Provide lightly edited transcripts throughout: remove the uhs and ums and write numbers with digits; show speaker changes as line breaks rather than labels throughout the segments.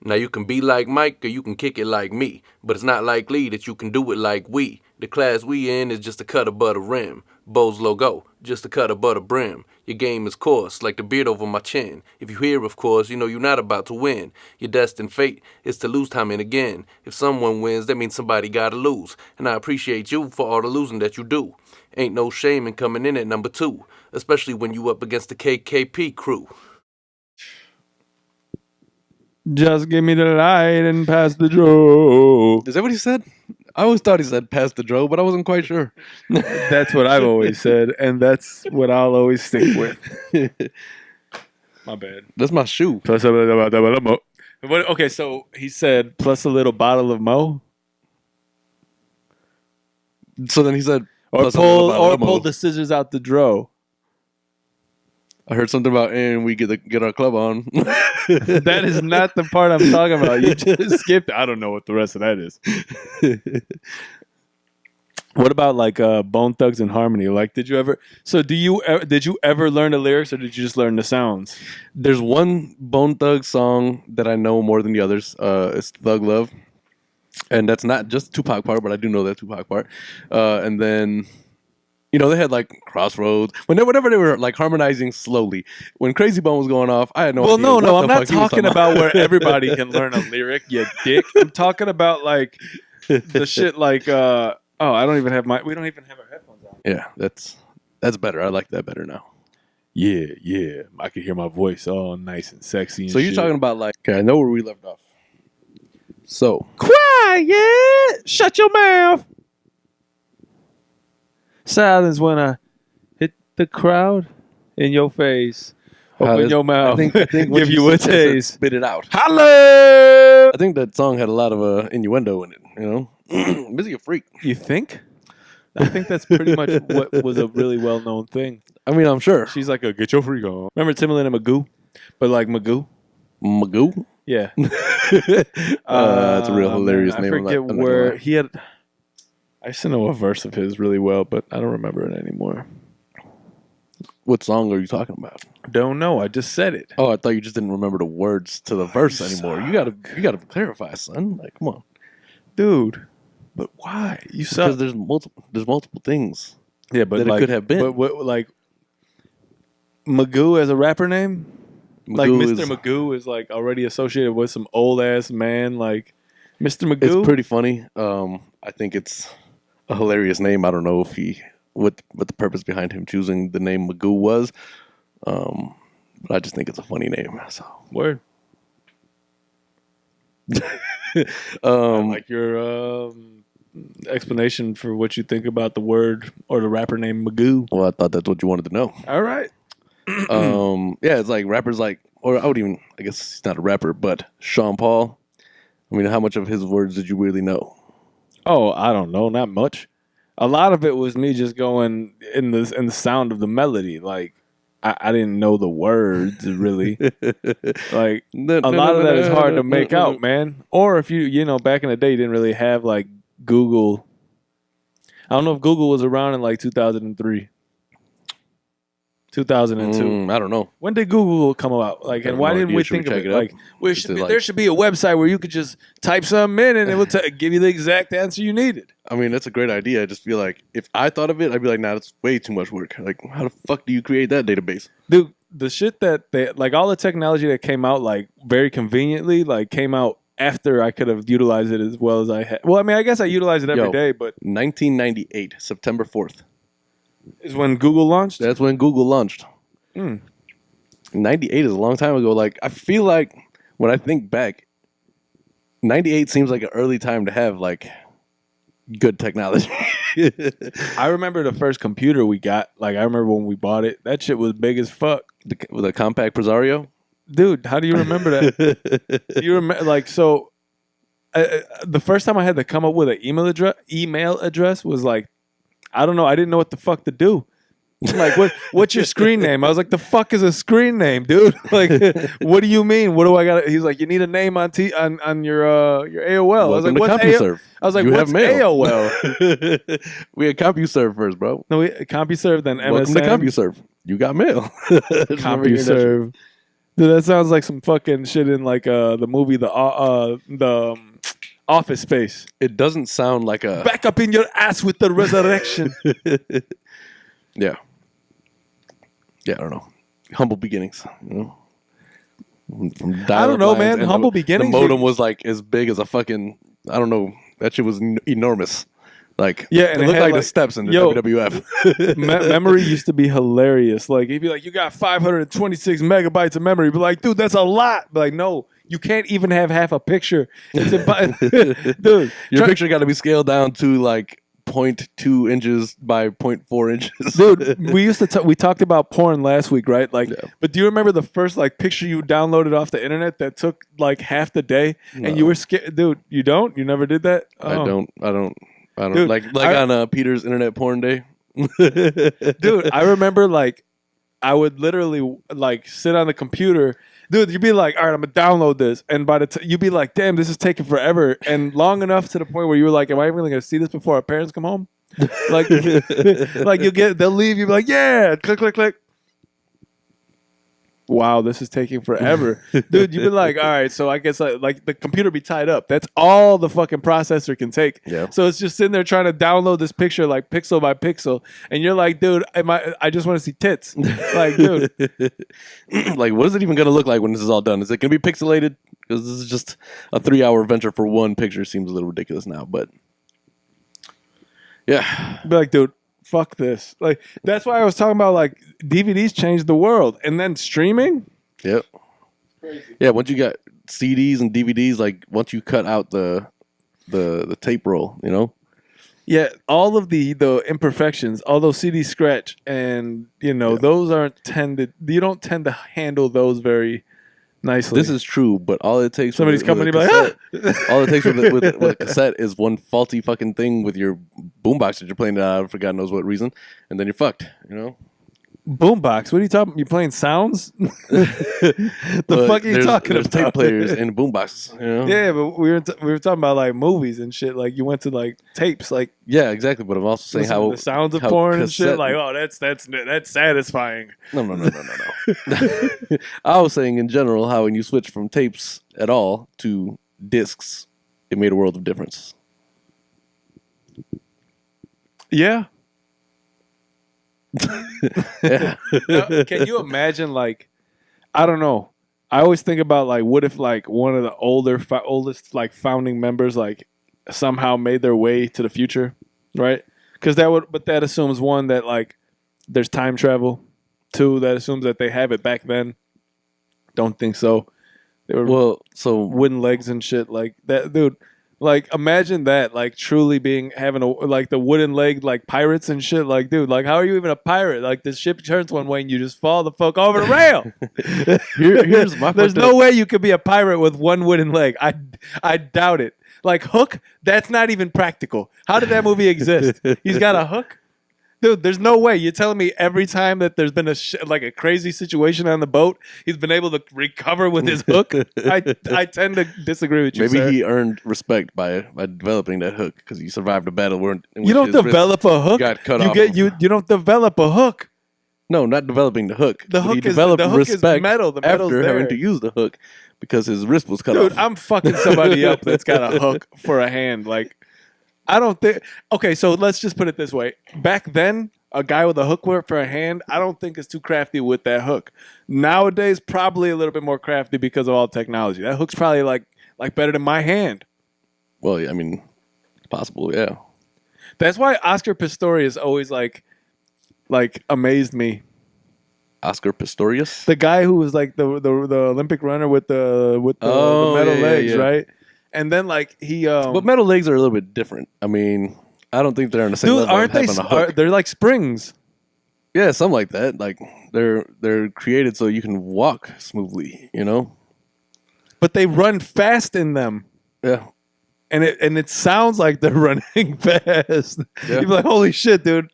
Now you can be like Mike or you can kick it like me, but it's not likely that you can do it like we. The class we in is just a cut above the rim. Bo's logo, just a cut above the brim. Your game is coarse, like the beard over my chin. If you hear, of course, you know you're not about to win. Your destined fate is to lose time and again. If someone wins, that means somebody gotta lose. And I appreciate you for all the losing that you do. Ain't no shame in coming in at number 2, especially when you up against the KKP crew.
Just give me the light and pass the Joe.
Is that what he said? I always thought he said pass the Joe, but I wasn't quite sure.
That's what I've always said, and that's what I'll always stick with. My bad.
That's my shoe.
Plus a little mo. Okay, so he said plus a little bottle of mo.
So then he said,
Or pull the scissors out the drawer.
I heard something about, and we get our club on.
That is not the part I'm talking about. You just skipped. I don't know what the rest of that is. What about like Bone Thugs and Harmony? Like, did you ever learn the lyrics, or did you just learn the sounds?
There's one Bone Thug song that I know more than the others. It's Thug Love, and that's not just Tupac part, but I do know that Tupac part. And then, you know, they had like Crossroads. Whenever they were like harmonizing slowly, when Crazy Bone was going off, I had no idea.
Well, no,
what
I'm
the
not
fuck he was
talking about where everybody can learn a lyric, you dick. I'm talking about like the shit like, we don't even have our headphones on.
Yeah, that's better. I like that better now.
Yeah. I can hear my voice all nice and sexy and
So you're talking about like, okay, I know where we left off. So
quiet, shut your mouth. Silence when I hit the crowd in your face. Open your mouth.
I think
give you a taste.
Spit it out.
Hello.
I think that song had a lot of innuendo in it. You know, Busy a freak.
You think? I think that's pretty much what was a really well-known thing.
I mean, I'm sure.
She's like a get your freak on. Remember Timbaland and Magoo? But like Magoo?
Magoo?
Yeah.
That's a real hilarious name.
I forget where he had. I used to know a verse of his really well, but I don't remember it anymore.
What song are you talking about?
Don't know. I just said it.
Oh, I thought you just didn't remember the words to the verse anymore. You gotta clarify, son. Like, come on,
dude. But why? You suck.
Because there's multiple things.
Yeah, but
that
like,
it could have been.
But what, like Magoo as a rapper name?
Magoo
like Mr. Magoo is like already associated with some old ass man like Mr. Magoo.
It's pretty funny. I think it's a hilarious name. I don't know if what the purpose behind him choosing the name Magoo was. But I just think it's a funny name. So
word. I like your explanation for what you think about the word or the rapper named Magoo.
Well, I thought that's what you wanted to know.
All right.
Yeah, it's like rappers like, or I guess he's not a rapper, but Sean Paul. I mean, how much of his words did you really know?
Oh, I don't know, not much. A lot of it was me just going in the sound of the melody. Like I didn't know the words really. Like a lot of that is hard to make out, man. Or if you know, back in the day, you didn't really have like Google. I don't know if Google was around in like 2003. 2002.
I don't know.
When did Google come out? Like, and why didn't we think of it? Like, there should be a website where you could just type something in and it would give you the exact answer you needed.
I mean, that's a great idea. I just feel like if I thought of it, I'd be like, nah, that's way too much work. Like, how the fuck do you create that database?
Dude, the shit that they, like all the technology that came out, like very conveniently, like came out after I could have utilized it as well as I had. Well, I mean, I guess I utilize it every day, but
1998, September 4th.
Is when Google launched?
That's when Google launched. 98 is a long time ago. Like, I feel like when I think back, 98 seems like an early time to have like good technology.
I remember the first computer we got. Like, I remember when we bought it. That shit was big as fuck.
With a compact Presario?
Dude, how do you remember that? You remember, like, so the first time I had to come up with an email address was like, I don't know. I didn't know what the fuck to do. Like, what's your screen name? I was like, the fuck is a screen name, dude? Like, what do you mean? What do I got? He's like, you need a name on your AOL. I was like, what's AOL? I was like, what's AOL?
We had CompuServe first, bro.
No, CompuServe, then MSN.
Welcome to CompuServe. You got mail.
CompuServe. Dude, that sounds like some fucking shit in like the movie the Office Space.
It doesn't sound like a
Back up in your ass with the resurrection.
yeah. Yeah, I don't know. Humble beginnings, you know. From
I don't know,
dial-up lines,
man.
and
Humble beginnings.
The modem was like as big as a fucking. I don't know. That shit was enormous. Like
Yeah, and
it
it
looked
had,
like the
like-
steps in the
yo,
WWF.
Memory used to be hilarious. Like he'd be like, "You got 526 megabytes of memory." Be like, "Dude, that's a lot." Be like, "No, you can't even have half a picture." It's dude.
Your picture got to be scaled down to like 0.2 inches by 0.4 inches.
Dude, we talked about porn last week, right? Like,
Yeah.
but do you remember the first like picture you downloaded off the internet that took like half the day,
No.
and you were scared? Dude, you don't? You never did that?
I
Oh.
don't.
Dude,
like
I-
on Peter's internet porn day.
Dude, I remember like I would literally like sit on the computer. Dude, you'd be like, all right, I'm gonna download this, and by the you'd be like, damn, this is taking forever, and long enough to the point where you were like, am I really gonna see this before our parents come home? Like, like they'll leave, you'll be like, yeah, click, click, click. Wow, this is taking forever, dude. You'd be like, all right, so I guess like the computer be tied up. That's all the fucking processor can take.
Yeah.
So it's just sitting there trying to download this picture like pixel by pixel, and you're like, dude, I just want to see tits. Like, dude,
Like, what is it even gonna look like when this is all done? Is it gonna be pixelated? Because this is just a 3-hour venture for one picture. Seems a little ridiculous now, but yeah,
be like, dude, fuck this. Like, that's why I was talking about like DVDs changed the world, and then streaming.
yep, yeah. Once you got CDs and DVDs, like once you cut out the tape roll, you know.
Yeah, all of the imperfections, all those CDs scratch, and those aren't tended. You don't tend to handle those very nicely.
This is true, but all it takes
Somebody's
with a
coming to be like,
cassette- all it takes with a cassette is one faulty fucking thing with your boombox that you're playing it out of for God knows what reason, and then you're fucked. You know.
boombox. What are you talking? You playing sounds? The
But
fuck are you talking
there's
about?
tape players and boomboxes. You know?
Yeah, but we were talking about like movies and shit. Like you went to like tapes, like
Yeah, exactly. But I'm also saying
listen to
how
the sounds of
how
porn and shit.
cassette-
Like, oh, that's satisfying.
No. I was saying in general how when you switch from tapes at all to discs, it made a world of difference.
Yeah.
Yeah.
Now, can you imagine like I don't know. I always think about like what if like one of the oldest like founding members like somehow made their way to the future, right? Because that assumes one that like there's time travel. Two, that assumes that they have it back then. Don't think so. They were
Well, so
wooden legs and shit like that, dude. Like imagine that, like truly having like the wooden leg like pirates and shit. Like, dude, like how are you even a pirate? Like the ship turns one way and you just fall the fuck over the rail.
here's my
There's
fucked
no
up-
way you could be a pirate with one wooden leg. I doubt it. Like Hook, that's not even practical. How did that movie exist? He's got a hook. Dude, there's no way. You're telling me every time that there's been a crazy situation on the boat, he's been able to recover with his hook? I tend to disagree with you,
Maybe
sir.
he earned respect by developing that hook because he survived a battle where
You don't develop a hook.
got cut
you
off.
get you don't develop a hook.
No, not developing the hook.
The
But he
hook is-
developed
the hook is
respect
metal. The metal's
after having
there.
to use the hook because his wrist was cut
Dude,
off.
I'm fucking somebody up that's got a hook for a hand. Like, I don't think. Okay, so let's just put it this way. Back then, a guy with a hook for a hand, I don't think is too crafty with that hook. Nowadays, probably a little bit more crafty because of all technology. That hook's probably like better than my hand.
Well, I mean, possible, yeah.
That's why Oscar Pistorius always like amazed me.
Oscar Pistorius.
The guy who was like the Olympic runner with the
Oh,
metal
yeah,
legs,
yeah.
right? And then like he
But metal legs are a little bit different. I mean, I don't think they're on the same
dude,
level.
aren't they?
Having a hook.
They're like springs.
Yeah, something like that. Like they're created so you can walk smoothly. You know.
But they run fast in them,
Yeah.
and it sounds like they're running fast.
Yeah.
You'd be like, "Holy shit, dude!"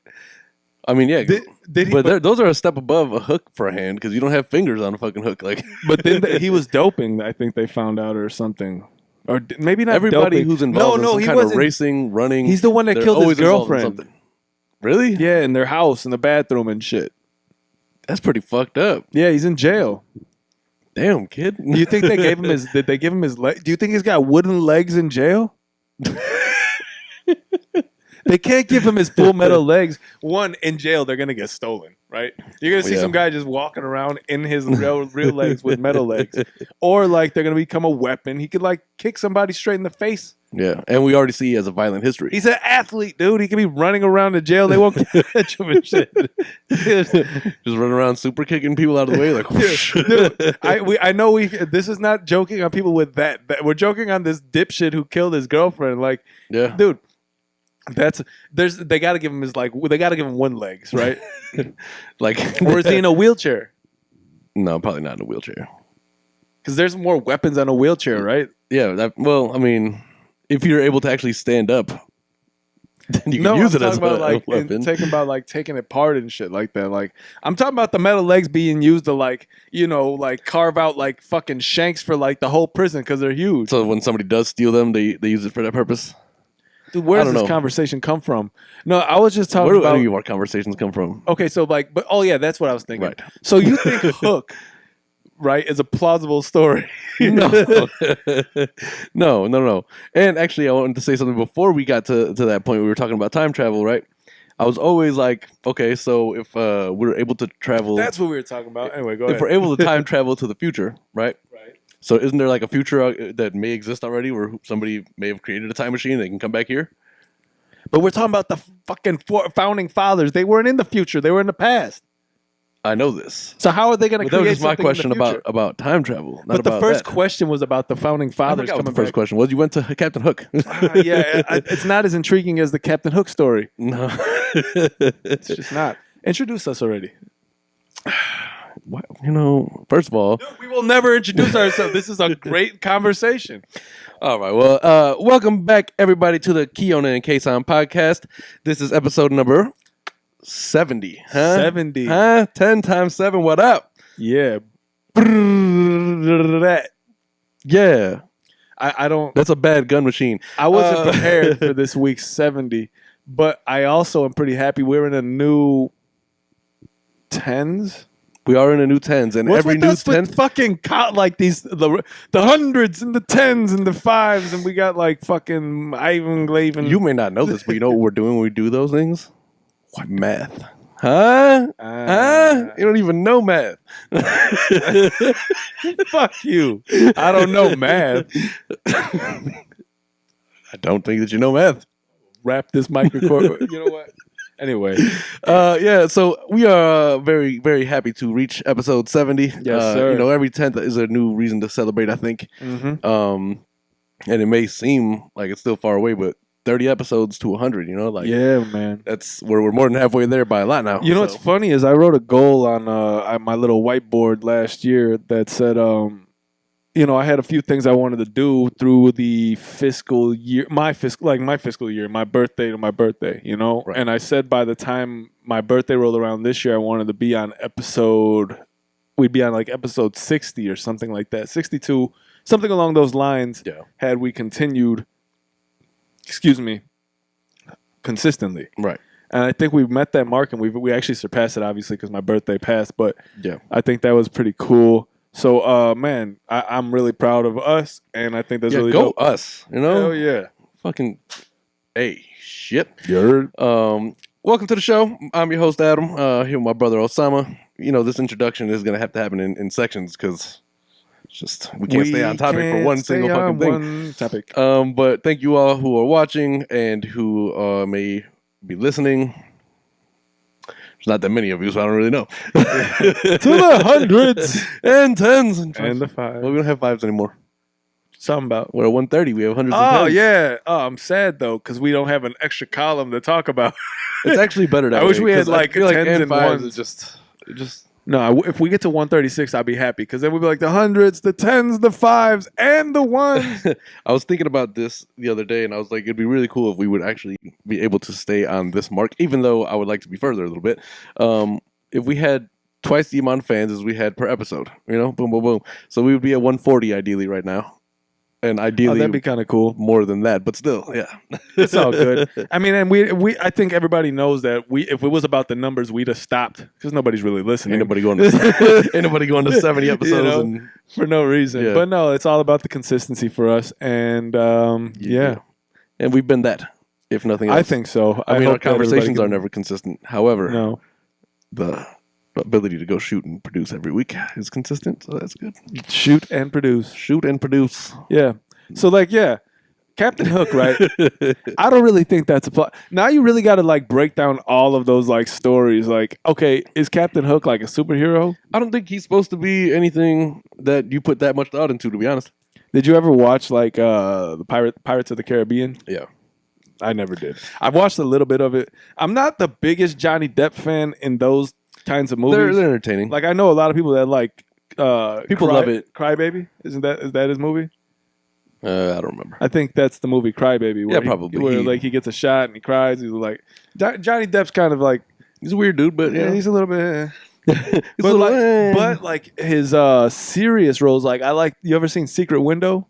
I mean, yeah.
Did he?
but those are a step above a hook for a hand because you don't have fingers on a fucking hook. Like
But then he was doping. I think they found out or something, or maybe not.
everybody
doping.
who's involved in some
he
kind of
wasn't.
racing, running.
He's the one that
they're
killed his
always involved in
girlfriend.
something. Really?
Yeah, in their house, in the bathroom and shit.
That's pretty fucked up.
Yeah, he's in jail.
Damn, kid.
Do you think they gave him his? Did they give him his leg? Do you think he's got wooden legs in jail? They can't give him his full metal legs. One, in jail, they're gonna get stolen, right? You're gonna see some guy just walking around in his real legs with metal legs, or like they're gonna become a weapon. He could like kick somebody straight in the face.
Yeah, and we already see he has a violent history.
He's an athlete, dude. He could be running around the jail. They won't catch him and shit.
Just running around super kicking people out of the way like whoosh.
Dude, I know this is not joking on people with that. We're joking on this dipshit who killed his girlfriend. Like,
Yeah.
dude, they gotta give him they gotta give him one legs, right?
Like,
Or is he in a wheelchair?
No, probably not in a wheelchair.
Because there's more weapons on a wheelchair, right?
Yeah, well, I mean, if you're able to actually stand up, then you can use it as a weapon.
Taking it apart and shit like that. Like, I'm talking about the metal legs being used to like carve out like fucking shanks for like the whole prison because they're huge.
So when somebody does steal them, they use it for that purpose.
Dude, where does this conversation come from? No, I was just talking
about...
Where do
any of our conversations come from?
Okay, so like... But, oh, yeah, that's what I was thinking.
Right.
So you think Hook, right, is a plausible story?
No. No. And actually, I wanted to say something before we got to that point. We were talking about time travel, right? I was always like, okay, so if we're able to travel...
That's what we were talking about. Anyway, go ahead.
If we're able to time travel to the future, right?
Right.
So isn't there like a future that may exist already where somebody may have created a time machine and they can come back here?
But we're talking about the fucking founding fathers. They weren't in the future. They were in the past.
I know this.
So how are they going to create
that was just my
something
question
in the future?
about time travel.
But the first question was about the founding fathers coming
back. The first question was you went to Captain Hook.
It's not as intriguing as the Captain Hook story.
No.
It's just not. Introduce us already.
First of all...
We will never introduce ourselves. This is a great conversation.
All right. Well, welcome back, everybody, to the Kiona and Kasson podcast. This is episode number 70. Huh?
70.
Huh? 10 times 7. What up?
Yeah.
Yeah.
I don't...
That's a bad gun machine.
I wasn't prepared for this week's 70, but I also am pretty happy we're in a new 10s.
We are in a new 10s, and every new 10
fucking like these the hundreds and the 10s and the 5s, and we got like fucking Ivan Glavin.
You may not know this, but you know what we're doing when we do those things? What? Math. Huh? You don't even know math.
Fuck you. I don't know math.
I don't think that you know math.
Wrap this mic record. You know what? Anyway,
so we are very, very happy to reach episode 70.
Yes, sir.
Every 10th is a new reason to celebrate, I think.
Mm-hmm.
And it may seem like it's still far away, but 30 episodes to 100,
yeah, man.
That's we're more than halfway there by a lot now.
What's funny is I wrote a goal on my little whiteboard last year that said, I had a few things I wanted to do through the fiscal year, my fiscal year, my birthday to my birthday,
Right.
And I said by the time my birthday rolled around this year, I wanted to be on we'd be on like episode 60 or something like that, 62, something along those lines.
Yeah.
Had we continued, consistently.
Right.
And I think we've met that mark, and we actually surpassed it, obviously, because my birthday passed. But
yeah,
I think that was pretty cool. So, man, I'm really proud of us, and I think that's really
go
dope.
us,
Hell yeah.
Fucking, hey, shit.
You're...
Welcome to the show. I'm your host, Adam, here with my brother, Osama. This introduction is going to have to happen in sections, because we can't stay on topic for one single fucking thing.
One topic.
But thank you all who are watching and who may be listening. There's not that many of you, so I don't really know.
To the hundreds
and 10s
and the 5s.
Well, we don't have 5s anymore.
Something about.
We're at 130. We have hundreds and 10s.
Oh, yeah. Oh, I'm sad, though, because we don't have an extra column to talk about.
It's actually better that
I
way.
wish we had like 10s and
5s
1s.
It's just
No, if we get to 136, I'll be happy, because then we'll be like the hundreds, the 10s, the 5s, and the 1s.
I was thinking about this the other day, and I was like, it'd be really cool if we would actually be able to stay on this mark, even though I would like to be further a little bit. If we had twice the amount of fans as we had per episode, boom, boom, boom. So we would be at 140 ideally right now. and
Oh,
ideally
that'd be kind of cool.
more than that. But still, yeah.
It's all good. I mean, and I think everybody knows that if it was about the numbers, we'd have stopped because nobody's really listening.
Ain't nobody going to 70 episodes
You know,
and
for no reason.
Yeah.
But no, it's all about the consistency for us. And yeah.
and we've been that, if nothing else.
I think so.
I mean, our
hope that everybody
conversations
can-
are never consistent. However,
No.
the ability to go shoot and produce every week is consistent, so that's good.
Shoot and produce.
Shoot and produce.
Yeah. So like, yeah, Captain Hook, right? I don't really think that's a plot. Now you really got to like break down all of those like stories. Like, okay, is Captain Hook like a superhero?
I don't think he's supposed to be anything that you put that much thought into, to be honest.
Did you ever watch like the Pirates of the Caribbean?
Yeah.
I never did. I watched a little bit of it. I'm not the biggest Johnny Depp fan in those kinds of movies.
They're entertaining.
Like I know a lot of people that like
People love it.
Cry Baby. Is that his movie?
I don't remember.
I think that's the movie Cry Baby.
Yeah, probably.
Where like he gets a shot and he cries. He's like Johnny Depp's kind of like
He's a weird dude, but
yeah,
yeah.
he's a little bit.
He's
But
a
like,
little-
but like his serious roles, like I like. You ever seen Secret Window?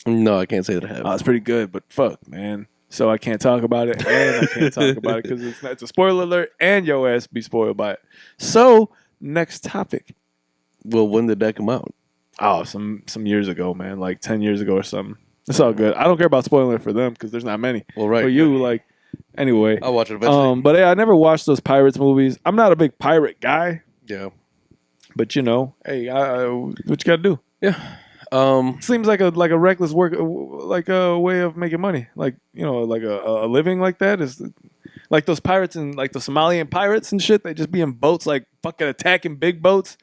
No, I can't say that I have.
Oh, it's pretty good, but fuck, man. So I can't talk about it, and I can't talk about it because it's a spoiler alert, and your ass be spoiled by it. So next topic.
Well, when did that come out?
Oh, some years ago, man, like 10 years ago or something. It's all good. I don't care about spoiling it for them because there's not many.
Well, right.
For you, like, anyway.
I'll watch it eventually.
But yeah, I never watched those Pirates movies. I'm not a big pirate guy,
Yeah.
but you know, hey, what you got to do?
Yeah.
Seems like a reckless work, like a way of making money, like you know, like a living like that is like those pirates and like the Somalian pirates and shit. They just be in boats, like fucking attacking big boats.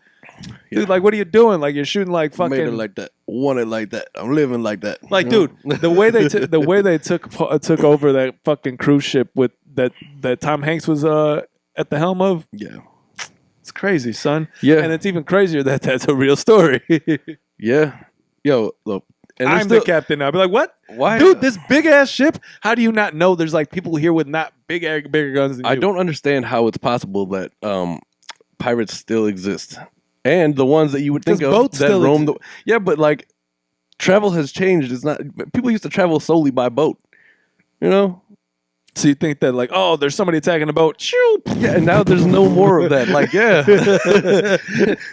Yeah.
Dude, like what are you doing? Like you're shooting like fucking
Made it like that. Want it like that. I'm living like that.
like,
You
dude,
know?
the way they took over that fucking cruise ship with that Tom Hanks was at the helm of.
Yeah.
It's crazy, son.
Yeah.
And it's even crazier that that's a real story.
Yeah. Yo, look. And
I'm the captain now. I'll be like, what?
Why?
Dude, this big ass ship. How do you not know there's like people here with not bigger guns than you?
I don't understand how it's possible that pirates still exist, and the ones that you would think
Because
of
boats
that
still
roam the. Yeah, but like, travel has changed. It's not. People used to travel solely by boat. You know.
So you think that like, oh, there's somebody attacking a boat. Shoot.
Yeah, and now there's no more of that. Like, yeah,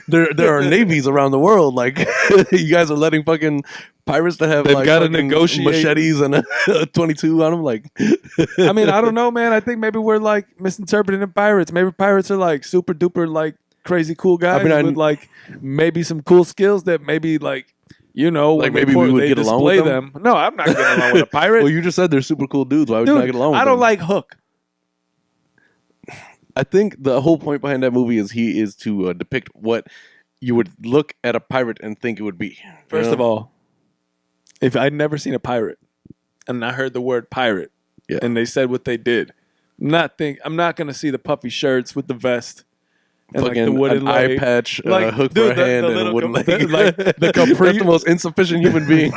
there are navies around the world. Like, you guys are letting fucking pirates that have
They've
like
gotta
fucking
negotiate.
machetes and a 22 on them. Like,
I mean, I don't know, man. I think maybe we're like misinterpreting pirates. Maybe pirates are like super duper like crazy cool guys with like maybe some cool skills that maybe like. You know,
Like,
when
maybe we would
they
get along with
display
them?
No, I'm not getting along with a pirate.
well, you just said they're super cool dudes. Why would you not
Dude,
get along with
I don't
them?
like Hook.
I think the whole point behind that movie is he is to depict what you would look at a pirate and think it would be.
First of all, if I'd never seen a pirate and I heard the word pirate
Yeah.
and they said what they did, I'm not gonna see the puffy shirts with the vest and like
fucking
the wooden
an eye
leg.
patch,
Like,
hook
dude,
for a hand, and a
little
wooden leg.
like the capri.
That's the most insufficient human being.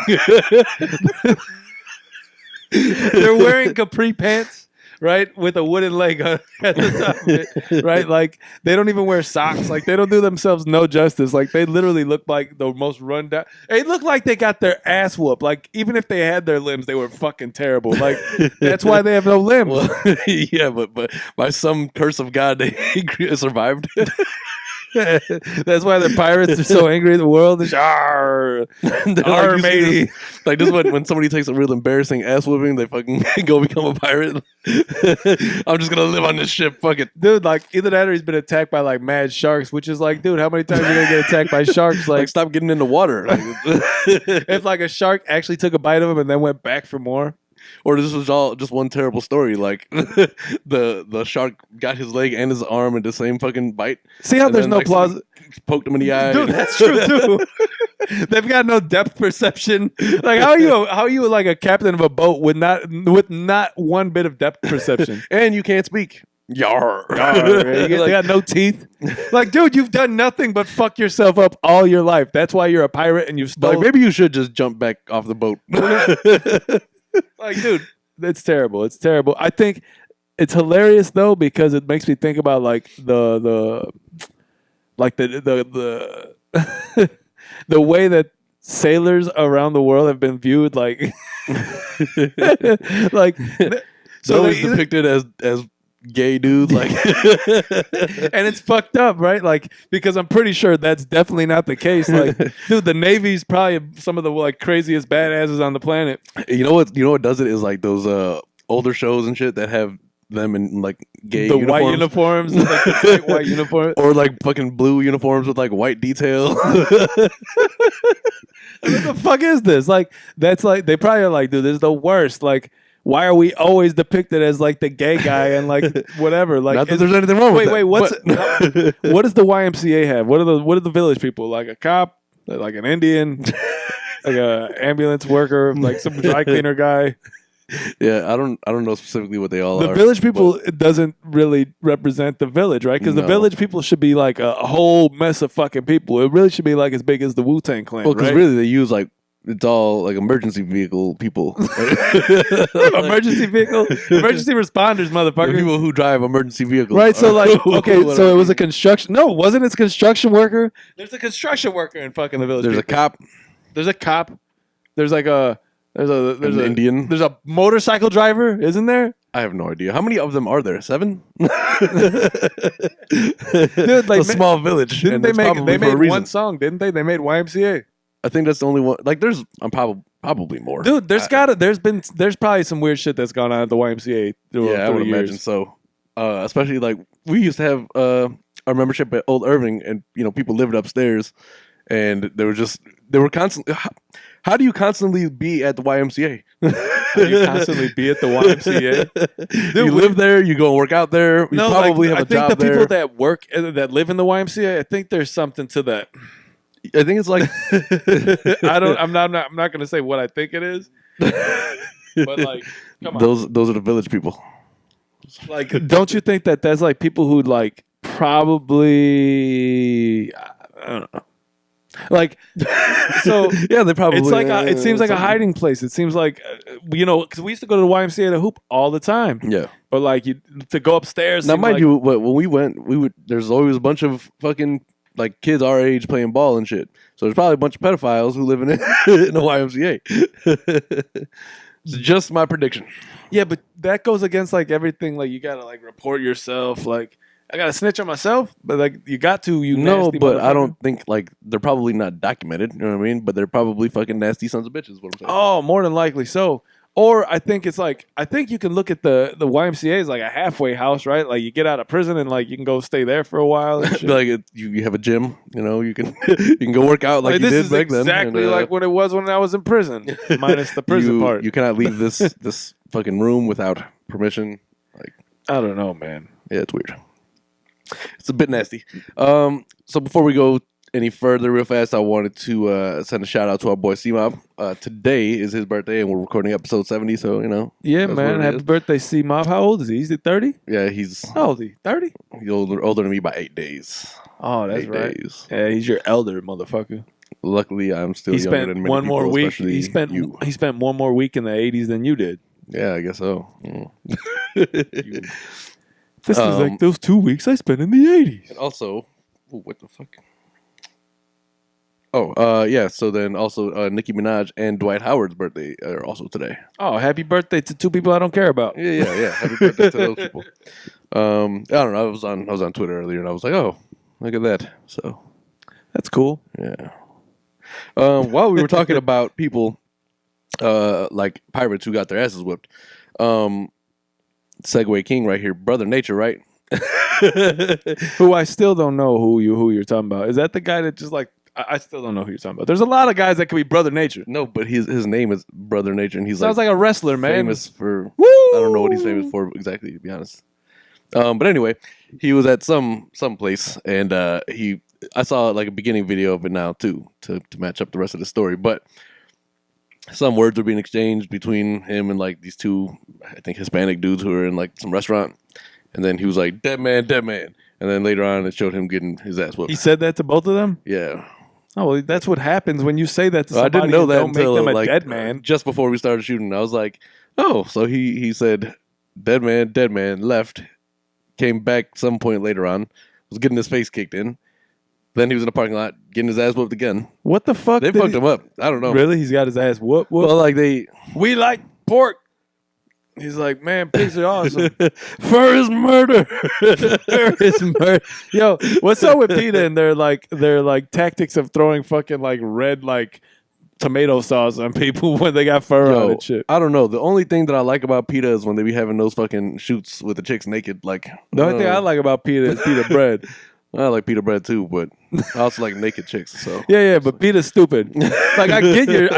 They're wearing capri pants, right, with a wooden leg on at the top of it, right? Like they don't even wear socks. Like they don't do themselves no justice. Like they literally look like the most run down. They look like they got their ass whooped. Like even if they had their limbs, they were fucking terrible. Like that's why they have no limbs.
Well, yeah, but by some curse of God, they survived.
That's why the pirates are so angry at the world. Arr,
They're
arr,
you see
matey.
this- like this when somebody takes a real embarrassing ass whooping, they fucking go become a pirate. I'm just gonna live on this ship. Fuck it.
Dude, like either that or he's been attacked by like mad sharks, which is like, dude, how many times are you gonna get attacked by sharks?
Like
Like,
stop getting in the water. Like,
if like a shark actually took a bite of him and then went back for more.
or this was all just one terrible story. Like the shark got his leg and his arm in the same fucking bite.
See how
And
there's
then,
no
like,
plausible.
Poked him in the eye.
Dude, that's true too. They've got no depth perception. Like how are you like a captain of a boat with not one bit of depth perception?
And you can't speak. Yar.
They got no teeth. Like, dude, you've done nothing but fuck yourself up all your life. That's why you're a pirate and you've
Like
stolen.
maybe you should just jump back off the boat.
Like, dude, it's terrible. It's terrible. I think it's hilarious though because it makes me think about like the the way that sailors around the world have been viewed like, like,
So
so
he's depicted as gay dudes, like,
and it's fucked up, right? Like, because I'm pretty sure that's definitely not the case. Like, dude, the Navy's probably some of the like craziest badasses on the planet.
you know what does it is like those older shows and shit that have them in like gay
The
uniforms.
white uniforms, like the tight white uniform.
Or like fucking blue uniforms with like white detail.
What the fuck is this? Like, that's like, they probably are like, dude, this is the worst. Like, why are we always depicted as like the gay guy and like whatever? Like,
Not that there's anything wrong with that.
wait, what's
but-
what does the YMCA have? What are the village people? Like a cop, like an Indian, like a ambulance worker, like some dry cleaner guy.
Yeah, I don't know specifically what they all
The
are.
village people, it doesn't really represent the village, right? Because the
No.
village people should be like a whole mess of fucking people. It really should be like as big as the Wu-Tang Clan,
Well, because
right?
really they use like it's all like emergency vehicle people.
Emergency vehicle, emergency responders,
The
motherfucker.
people who drive emergency vehicles.
Right, so like, okay, so
Whatever.
it was a construction. No, wasn't it a construction worker? There's a construction worker in fucking the village.
There's a
people.
cop,
There's a cop. There's like there's
an
a
Indian.
There's a motorcycle driver, isn't there?
I have no idea. How many of them are there? 7?
Dude, like,
It's a small village.
Didn't
and
they
it's
make?
probably
They
for a
made
reason.
one song, didn't they? They made YMCA.
I think that's the only one. Like, there's probably more.
Dude, there's probably some weird shit that's gone on at the YMCA through,
Yeah, I
through
would
the years.
imagine so. Especially like we used to have our membership at Old Irving, and people lived upstairs, and they were constantly. How do you constantly be at the YMCA?
You constantly be at the YMCA.
You live there, you go and work out there. You probably have a
I think
job
the
there.
people that work that live in the YMCA, I think there's something to that.
I think it's like
I'm not gonna say what I think it is, but like, come on.
those are the village people.
Like, don't you think that that's like people who like probably I don't know, like, so
Yeah, they probably.
it's like it seems like a hiding place. It seems like because we used to go to the YMCA to hoop all the time,
Yeah.
but like to go upstairs.
Now,
seemed
mind
like,
you, when we went, there's always a bunch of fucking like kids our age playing ball and shit. So there's probably a bunch of pedophiles who live in the YMCA. It's just my prediction.
yeah, but that goes against like everything. Like, you gotta like report yourself. Like, I gotta snitch on myself, but like you got to. You
No,
nasty
but I
motherfucker.
don't think like they're probably not documented. You know what I mean? But they're probably fucking nasty sons of bitches. What I'm saying.
Oh, more than likely so. Or I think it's like, I think you can look at the YMCA as like a halfway house, right? Like, you get out of prison and like you can go stay there for a while. And shit.
Like you have a gym. You can you can go work out like you
this
did
is
back then.
exactly
and,
like what it was when I was in prison, minus the prison part.
You cannot leave this fucking room without permission. Like,
I don't know, man.
yeah, it's weird. It's a bit nasty. So before we go any further, real fast, I wanted to send a shout out to our boy C-Mob. Today is his birthday, and we're recording episode 70. So
Yeah,
that's
man.
what it
Happy
is.
birthday, C-Mob. How old is he? Is he 30?
Yeah, he's
How old is he? 30?
older than me by 8 days.
Oh, that's
8
right.
days.
Yeah, he's your elder, motherfucker.
Luckily, I'm still
He
younger
spent
than many
one more
people,
week.
especially you.
He spent one more week in the 80s than you did.
Yeah, I guess so.
This is like those 2 weeks I spent in the 80s.
And also, what the fuck? Oh, yeah. So then also Nicki Minaj and Dwight Howard's birthday are also today.
Oh, happy birthday to two people I don't care about.
Yeah. Happy birthday to those people. I don't know. I was on Twitter earlier and I was like, oh, look at that. So
That's cool.
yeah. While we were talking about people like pirates who got their asses whipped, Segway King right here, Brother Nature, right?
Who I still don't know who you're talking about. Is that the guy that just like I still don't know who you're talking about. There's a lot of guys that could be Brother Nature.
No, but his name is Brother Nature, and he's
Sounds like a wrestler, man.
famous for
Woo!
I don't know what he's famous for exactly, to be honest. But anyway, he was at some place, and I saw like a beginning video of it now too to match up the rest of the story. But some words were being exchanged between him and like these two, I think Hispanic dudes who were in like some restaurant, and then he was like dead man, and then later on it showed him getting his ass whooped.
He said that to both of them?
Yeah.
Oh, well, that's what happens when you say that to
I
somebody.
didn't know
and
that
don't
until
make them a
like
dead man.
just before we started shooting. I was like, oh, so he said dead man, left, came back some point later on, was getting his face kicked in, Then he was in the parking lot getting his ass whooped again.
What the fuck?
They fucked him up. I don't know.
Really? He's got his ass whooped?
Well, like
We like pork. He's like, man, pigs are awesome.
fur is murder.
Fur is murder. Yo, what's up with PETA and their tactics of throwing fucking like red like tomato sauce on people when they got fur on and shit?
I don't know. The only thing that I like about PETA is when they be having those fucking shoots with the chicks naked. Like
The only thing I like about PETA is PETA bread.
I like pita bread too, but I also like naked chicks. So
Yeah, but PETA's stupid. Like I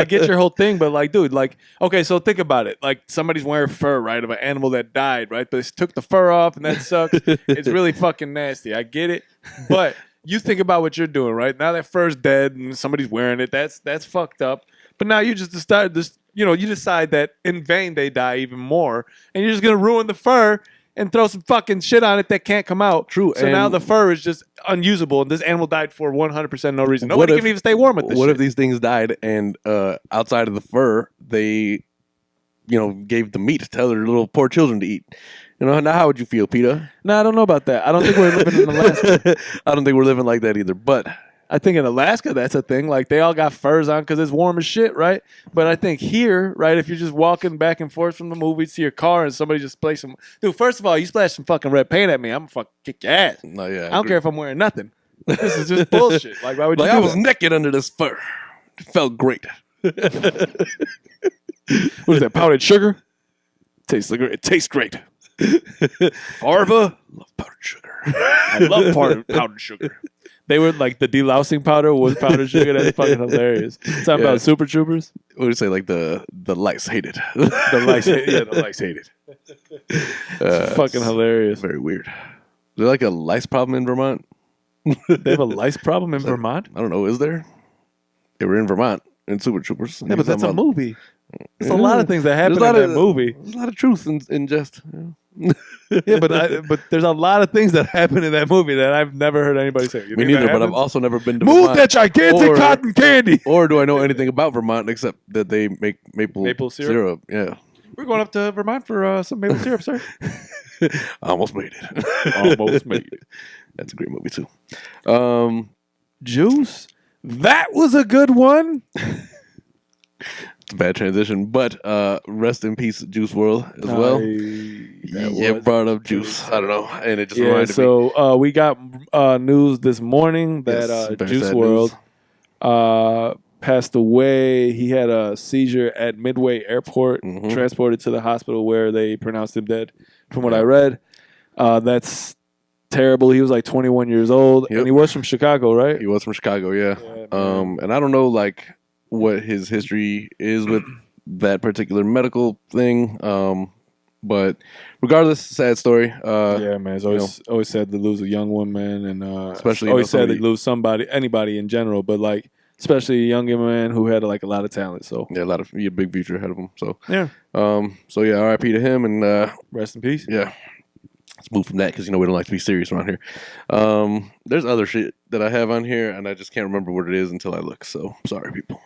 get your whole thing, but like, dude, like, okay, so think about it. Like somebody's wearing fur, right, of an animal that died, right? But they took the fur off, and that sucks. It's really fucking nasty. I get it, but you think about what you're doing, right? Now that fur's dead and somebody's wearing it. That's fucked up. But now you just decide this. You decide that in vain they die even more, and you're just gonna ruin the fur and throw some fucking shit on it that can't come out.
True.
So now the fur is just unusable, and this animal died for 100% no reason. Nobody can even stay warm with this
What
shit.
if these things died and outside of the fur, they, gave the meat to other little poor children to eat? Now how would you feel, PETA?
No, I don't know about that. I don't think we're living in Alaska.
I don't think we're living like that either, but
I think in Alaska that's a thing. Like they all got furs on because it's warm as shit, right? But I think here, right, if you're just walking back and forth from the movies to your car and somebody just splash some, dude. First of all, you splash some fucking red paint at me, I'm gonna fucking kick your ass.
no, yeah,
I don't care if I'm wearing nothing. This is just bullshit. Like why would you
Like
do
I was
that?
naked under this fur. It felt great.
What is that? Powdered sugar? It tastes great. Farva?
Love powdered sugar.
I love powdered sugar. They were like the delousing powder was powdered sugar. That's fucking hilarious. Talking about Super Troopers.
What do you say? Like the lice hated.
The lice hate it. It's fucking hilarious.
Very weird. Is there like a lice problem in Vermont?
They have a lice problem in Vermont?
I don't know. Is there? They were in Vermont in Super Troopers.
Yeah, but that's a movie. There's a
Yeah.
lot of things that happen in
There's a lot
that movie.
There's a lot of truth in just.
Yeah, but there's a lot of things that happen in that movie that I've never heard anybody say. You
Me
think
neither,
that
but I've
happens?
also never been to
Move
Vermont.
that gigantic
Or-
cotton candy.
Or do I know anything about Vermont except that they make maple
syrup?
Yeah.
We're going up to Vermont for some maple syrup, sir.
I almost made it.
Almost made it.
That's a great movie too.
Juice. That was a good one.
It's a bad transition, but rest in peace, Juice Wrld as well. Yeah, brought up Juice. I don't know, and it just reminded me.
So we got news this morning that
Yes, very
Juice
sad
Wrld passed away. He had a seizure at Midway Airport, transported to the hospital where they pronounced him dead. From what I read, that's terrible. He was like 21 years old, and he was from Chicago, right?
He was from Chicago, yeah. And I don't know like what his history is with that particular medical thing. But regardless, sad story.
Yeah, man. It's always sad to lose a young woman, and
Especially,
always sad
somebody-
to lose anybody in general, but like especially a younger man who had like a lot of talent. So
Yeah, he had a big future ahead of him. So
yeah,
so yeah, R.I.P. to him, and
rest in peace.
yeah. Let's move from that because we don't like to be serious around here. There's other shit that I have on here, and I just can't remember what it is until I look. So sorry, people.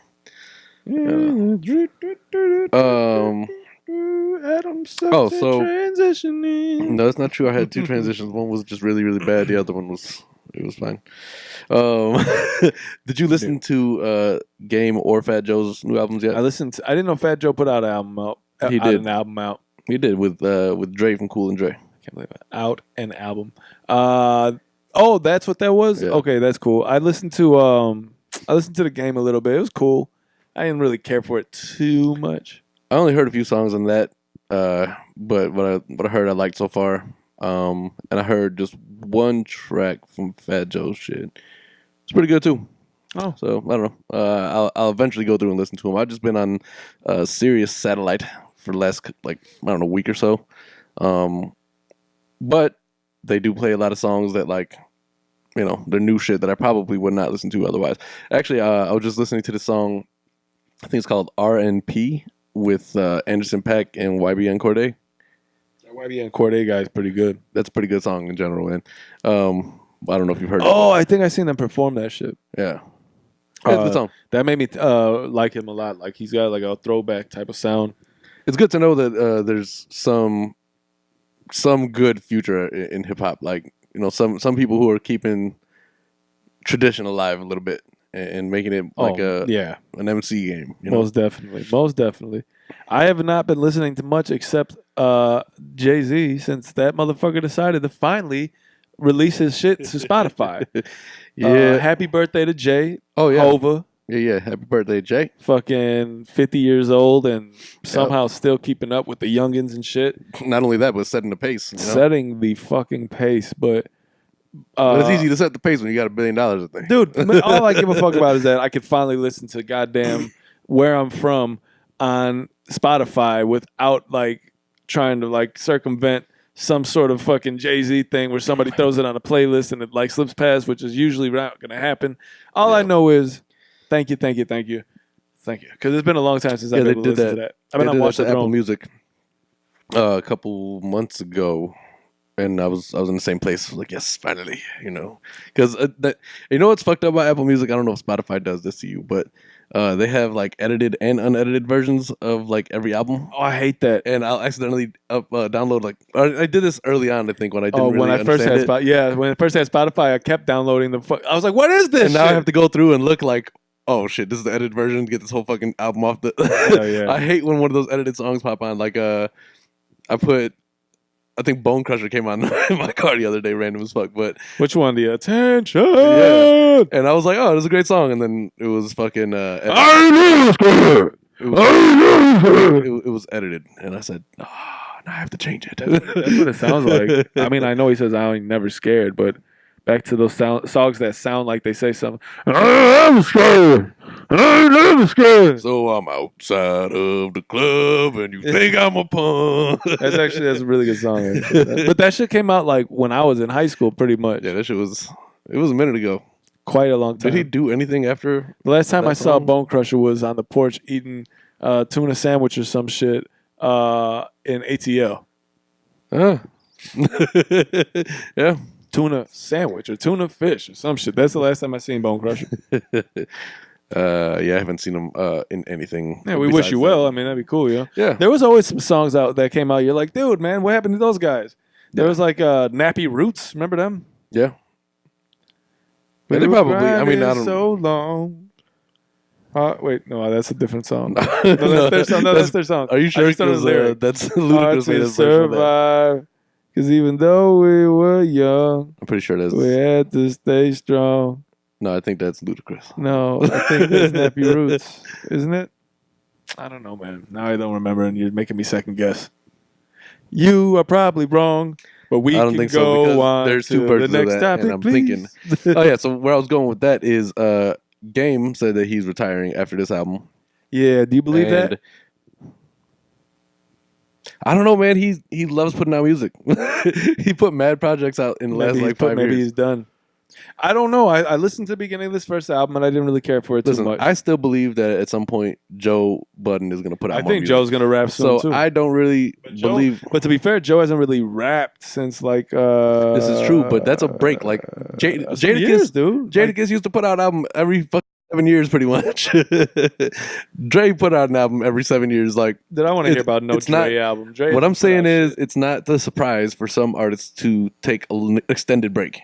Adam transitioning.
No, that's not true. I had two transitions. One was just really, really bad. The other one was fine. Did you listen to Game or Fat Joe's new albums yet?
I didn't know Fat Joe put out an album out.
He did.
An album out.
He did with Dre from Cool and Dre.
Can't believe it. Out an album. Oh, that's what that was.
Yeah.
Okay, that's cool. I listened to the Game a little bit. It was cool. I didn't really care for it too much.
I only heard a few songs on that, but what I heard I liked so far. And I heard just one track from Fat Joe's shit. It's pretty good too.
Oh,
So I don't know. I'll eventually go through and listen to them. I've just been on Sirius Satellite for the last week or so. But they do play a lot of songs that they're new shit that I probably would not listen to otherwise. Actually, I was just listening to the song. I think it's called RNP with Anderson .Paak and YBN Cordae.
that YBN Cordae guy is pretty good.
That's a pretty good song in general, man. I don't know if you've heard it.
Oh, I think I seen him perform that shit.
Yeah. It's a good song.
That made me like him a lot. Like he's got like a throwback type of sound.
It's good to know that there's some some good future in hip hop. Like, you know, some people who are tradition alive a little bit and making it like an MC game. You know?
Most definitely. I have not been listening to much except Jay-Z since that motherfucker decided to finally release his shit to Spotify. Happy birthday to Jay.
Oh yeah,
Hova.
Yeah. Happy birthday, Jay.
Fucking 50 years old and somehow still keeping up with the youngins and shit.
Not only that, but setting the pace. You know?
Setting the fucking pace, but
it's easy to set the pace when you got $1 billion. I think,
dude. All I give a fuck about is that I could finally listen to goddamn Where I'm From on Spotify without like trying to like circumvent some sort of fucking Jay-Z thing where somebody throws it on a playlist and it like slips past, which is usually not going to happen. All I know is thank you. Because it's been a long time since I've been able to listen to that. I've been on Watch the
Apple
Throne.
Music a couple months ago. And I was in the same place. I was like, yes, finally, you know, because you know what's fucked up about Apple Music? I don't know if Spotify does this to you, but they have like edited and unedited versions of like every album.
Oh, I hate that.
And I'll accidentally download like I did this early on. I think when I didn't really
when I first had when I first had Spotify, I kept downloading I was like, what is this?
And now I have to go through and look like, oh shit, this is the edited version. Get this whole fucking album off the.
Yeah.
I hate when one of those edited songs pop on. Like I think Bone Crusher came on in my car the other day, random as fuck. But
which one? The Attention.
Yeah. And I was like, oh, this is a great song. And then it was fucking. It was edited, and I said, oh, now I have to change it.
That's what it sounds like. I mean, I know he says I ain't never scared, but back to those songs that sound like they say something. I'm scared. I ain't never scared.
So I'm outside of the club, and you think I'm a punk.
That's a really good song. But that shit came out like when I was in high school, pretty much.
Yeah, that shit was. It was a minute ago.
Quite a long time.
Did he do anything after?
The last time I saw Bone Crusher was on the porch eating tuna sandwich or some shit in ATL.
Yeah.
Tuna sandwich or tuna fish or some shit. That's the last time I seen Bone Crusher.
I haven't seen him in anything.
Yeah, we wish you well. I mean, that'd be cool, yeah.
Yeah.
There was always some songs out that came out. You're like, dude, man, what happened to those guys? There was like Nappy Roots. Remember them?
Yeah. Yeah, they probably. I mean, I don't.
So long. Wait, no, that's a different song. That's their song.
Are you sure? Because that's Ludacris made his version of that.
Because even though we were young,
I'm pretty sure that's.
we had to stay strong.
No, I think that's Ludacris.
No, I think that's Nappy Roots, isn't it? I don't know, man. Now I don't remember, and you're making me second guess. You are probably wrong, but we can go on.
There's two versions of that, topic, and I'm thinking. Oh yeah, so where I was going with that is, Game said that he's retiring after this album.
Yeah, do you believe that?
I don't know, man. He loves putting out music. He put mad projects out in the last 5 years.
Maybe he's done. I don't know. I listened to the beginning of this first album and I didn't really care for it too much.
I still believe that at some point Joe Budden is going to put out more music.
Joe's going to rap soon too.
I don't really believe.
But to be fair, Joe hasn't really rapped since like.
This is true, but that's a break. Like Jadakiss,
dude.
Jadakiss used to put out an album every 7 years, pretty much. Dre put out an album every 7 years. Like,
did I want to hear about Dre album? Dre
what I'm saying is, it's not the surprise for some artists to take an extended break.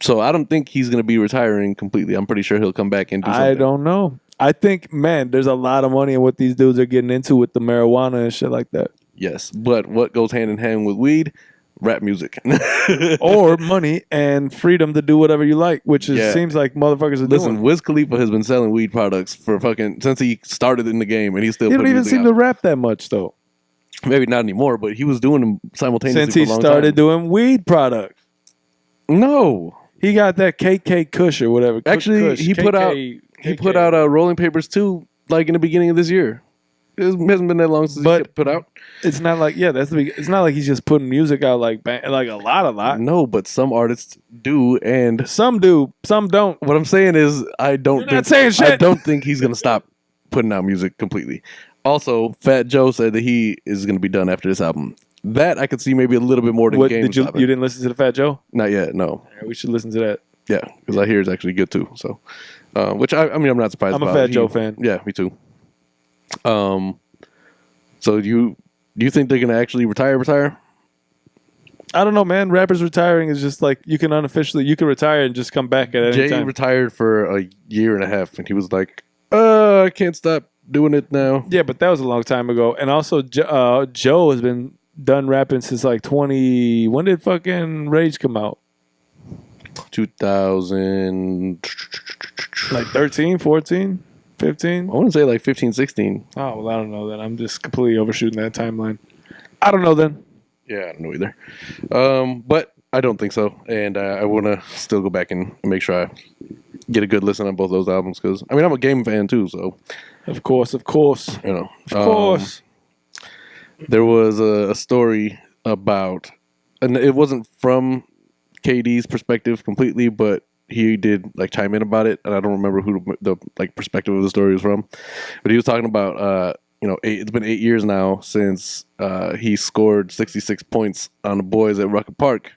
So I don't think he's going to be retiring completely. I'm pretty sure he'll come back and do something.
I don't know. I think, man, there's a lot of money in what these dudes are getting into with the marijuana and shit like that.
Yes, but what goes hand in hand with weed? Rap music.
Or money and freedom to do whatever you like, which seems like motherfuckers are doing.
Listen, Wiz Khalifa has been selling weed products for since he started in the game, and he's still.
He don't even seem to rap that much, though.
Maybe not anymore, but he was doing them simultaneously
since he
for a long
started
time.
doing weed products.
No,
he got that KK Kush or whatever.
Actually, he put out Rolling Papers 2 like in the beginning of this year. It hasn't been that long since he put out.
It's not like it's not like he's just putting music out like a lot.
No, but some artists do, and
some do, some don't.
What I'm saying is, I don't think he's gonna stop putting out music completely. Also, Fat Joe said that he is gonna be done after this album. That I could see maybe a little bit more than Game.
You didn't listen to the Fat Joe?
Not yet. No.
Yeah, we should listen to that.
Yeah, because I hear it's actually good too. So, which I mean, I'm not surprised.
I'm
about.
a Fat Joe fan.
Yeah, me too. So do you think they're gonna actually retire?
I don't know, man. Rappers retiring is just like you can retire and just come back at any
Jay
time.
retired for a year and a half, and he was like, I can't stop doing it now.
Yeah, but that was a long time ago. And also, Joe has been done rapping since like 20. When did fucking Rage come out?
2000.
Like 13, 14, 15?
I want to say like 15, 16.
Oh, well, I don't know then. I'm just completely overshooting that timeline. I don't know then.
Yeah, I don't know either. But I don't think so. And I want to still go back and make sure I get a good listen on both those albums. Because, I mean, I'm a game fan too, so.
Of course.
You know.
Of course.
There was a story about, and it wasn't from KD's perspective completely, but he did like chime in about it, and I don't remember who the like perspective of the story was from, but he was talking about it's been 8 years now since he scored 66 points on the boys at Rucker Park,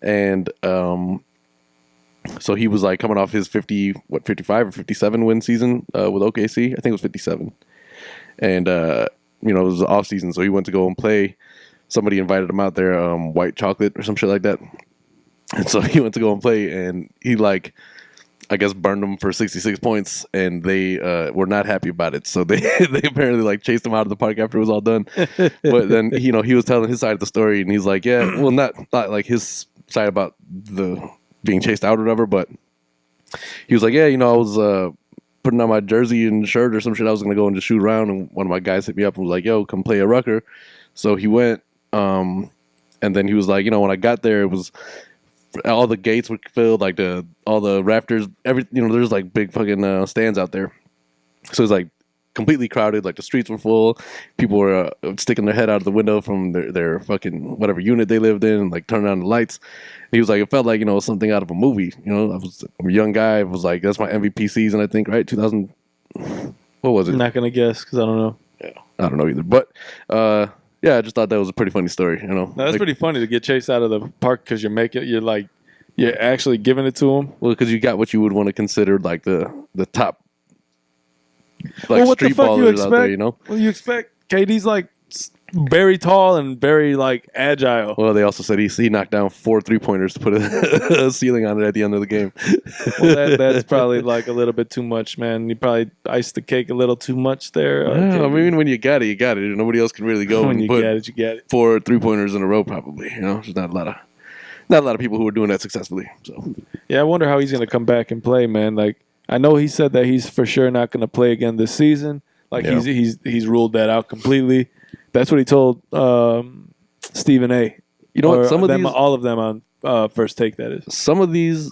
and so he was like coming off his 55 or 57 win season with OKC. I think it was 57, and it was the off season, so he went to go and play. Somebody invited him out there, White Chocolate or some shit like that. And so he went to go and play, and he I guess burned them for 66 points, and they were not happy about it. So they apparently like chased him out of the park after it was all done. But then he was telling his side of the story, and he's like, yeah, well, not like his side about the being chased out or whatever, but he was like, yeah, I was putting on my jersey and shirt or some shit. I was gonna go and just shoot around, and one of my guys hit me up and was like, yo, come play a Rucker. So he went, and then he was like, when I got there, it was all the gates were filled, like all the rafters, there's like big fucking stands out there. So it's like completely crowded, like the streets were full. People were sticking their head out of the window from their fucking whatever unit they lived in, and like turning on the lights. And he was like, it felt like, something out of a movie. I'm a young guy. I was like, that's my MVP season, I think, right? 2000, what was it?
I'm not going to guess because I don't know.
Yeah, I don't know either. But, yeah, I just thought that was a pretty funny story,
No, that's pretty funny to get chased out of the park because you're actually giving it to them.
Well, because you got what you would want to consider like the top like
what
street
the fuck
ballers
you expect?
out there,
Well, you expect KD's like very tall and very like agile.
Well, they also said he knocked down 4 3-pointers to put a ceiling on it at the end of the game.
Well, that's probably like a little bit too much, man. You probably iced the cake a little too much there.
Yeah, I mean, when you got it, you got it. Nobody else can really go
when you
put
get it, you get it.
4 3-pointers in a row, probably. There's not a lot of people who are doing that successfully. So
yeah, I wonder how he's gonna come back and play, man. Like I know he said that he's for sure not gonna play again this season. Like he's ruled that out completely. That's what he told Stephen A.
Some of these,
all of them on First Take. That is,
some of these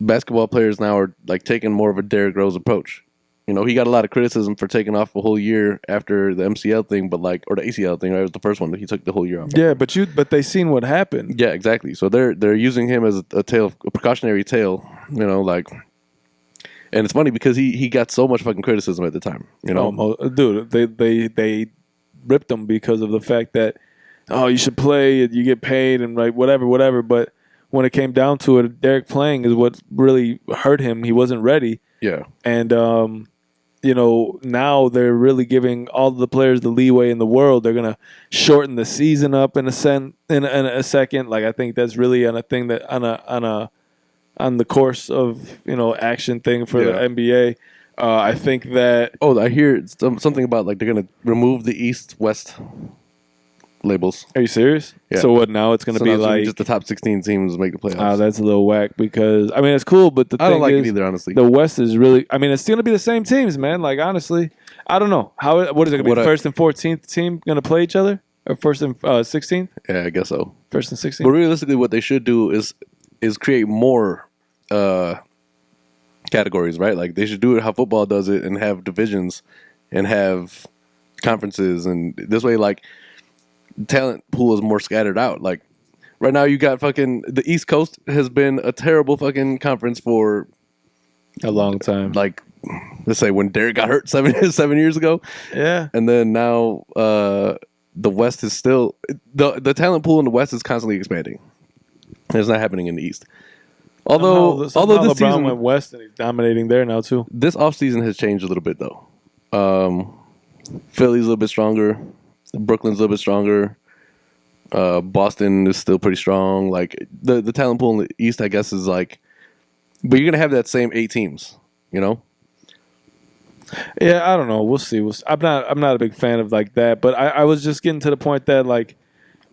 basketball players now are like taking more of a Derrick Rose approach. He got a lot of criticism for taking off a whole year after the MCL thing, or the ACL thing, right? It was the first one that he took the whole year off.
Yeah, but they seen what happened.
Yeah, exactly. So they're using him as a precautionary tale, and it's funny because he got so much fucking criticism at the time,
Dude, they ripped him because of the fact that you should play, you get paid, and like whatever. But when it came down to it, Derek playing is what really hurt him. He wasn't ready.
Yeah, and
now they're really giving all the players the leeway in the world. They're gonna shorten the season up in a second. Like I think that's really on a thing that on the course of action thing for the NBA. I think that
I hear something about like they're gonna remove the East-West labels.
Are you serious?
Yeah.
So what now? It's gonna be like
just the top 16 teams make the playoffs.
Oh, that's a little whack because I mean it's cool, but
I don't like it either. Honestly,
the West is really. I mean, it's gonna be the same teams, man. Like honestly, I don't know what is it gonna be? First and 14th team gonna play each other, or first and 16th?
Yeah, I guess so.
First and 16th.
But realistically, what they should do is create more categories, right? Like they should do it how football does it and have divisions and have conferences, and this way, like talent pool is more scattered out. Like right now, you got fucking the East Coast has been a terrible fucking conference for
a long time.
Like let's say when Derek got hurt 7 years ago.
Yeah,
and then now the West is still the talent pool in the West is constantly expanding. It's not happening in the East. Although this
LeBron
season
went West and he's dominating there now too.
This offseason has changed a little bit though. Philly's a little bit stronger. Brooklyn's a little bit stronger. Boston is still pretty strong. Like the talent pool in the East, I guess, is like, but you're gonna have that same 8 teams, you know.
Yeah, I don't know. We'll see. I'm not a big fan of like that, but I was just getting to the point that like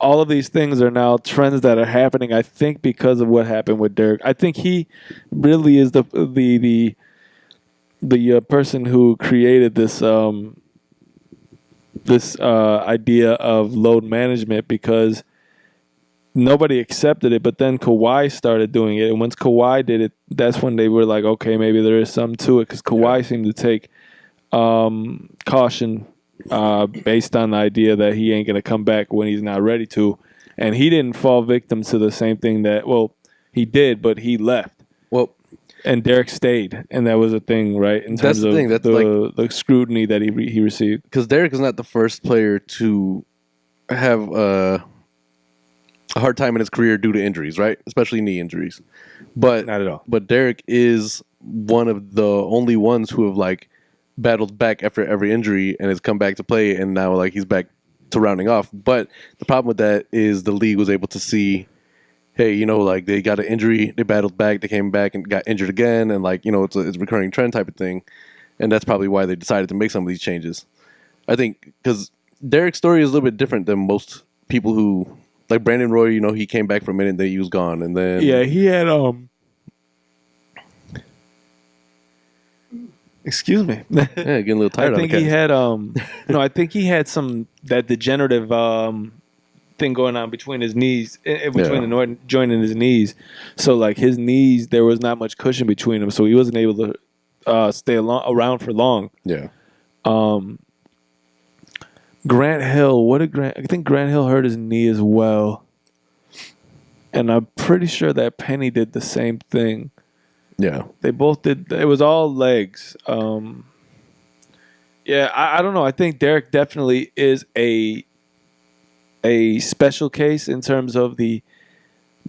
all of these things are now trends that are happening. I think because of what happened with Dirk. I think he really is the person who created this idea of load management because nobody accepted it, but then Kawhi started doing it, and once Kawhi did it, that's when they were like, okay, maybe there is something to it because Kawhi seemed to take caution based on the idea that he ain't gonna come back when he's not ready to, and he didn't fall victim to the same thing that he did, but he left.
Well,
and Derek stayed, and that was a thing, right? In terms of the scrutiny that he received.
Because Derek is not the first player to have a hard time in his career due to injuries, right? Especially knee injuries. But
not at all.
But Derek is one of the only ones who have like battled back after every injury and has come back to play, and now like he's back to rounding off. But the problem with that is the league was able to see, hey, you know, like they got an injury, they battled back, they came back and got injured again, and like, you know, it's a recurring trend type of thing, and that's probably why they decided to make some of these changes. I think because Derek's story is a little bit different than most people who, like Brandon Roy, you know, he came back for a minute, then he was gone, and then
he had Excuse me.
yeah, getting a little tired.
I think he had I think he had that degenerative thing going on between his knees, between the joint in his knees. So like his knees, there was not much cushion between them, so he wasn't able to stay around for long.
Yeah.
Grant Hill, I think Grant Hill hurt his knee as well, and I'm pretty sure that Penny did the same thing.
Yeah,
they both did. It was all legs. Yeah, I don't know. I think Derek definitely is a special case in terms of the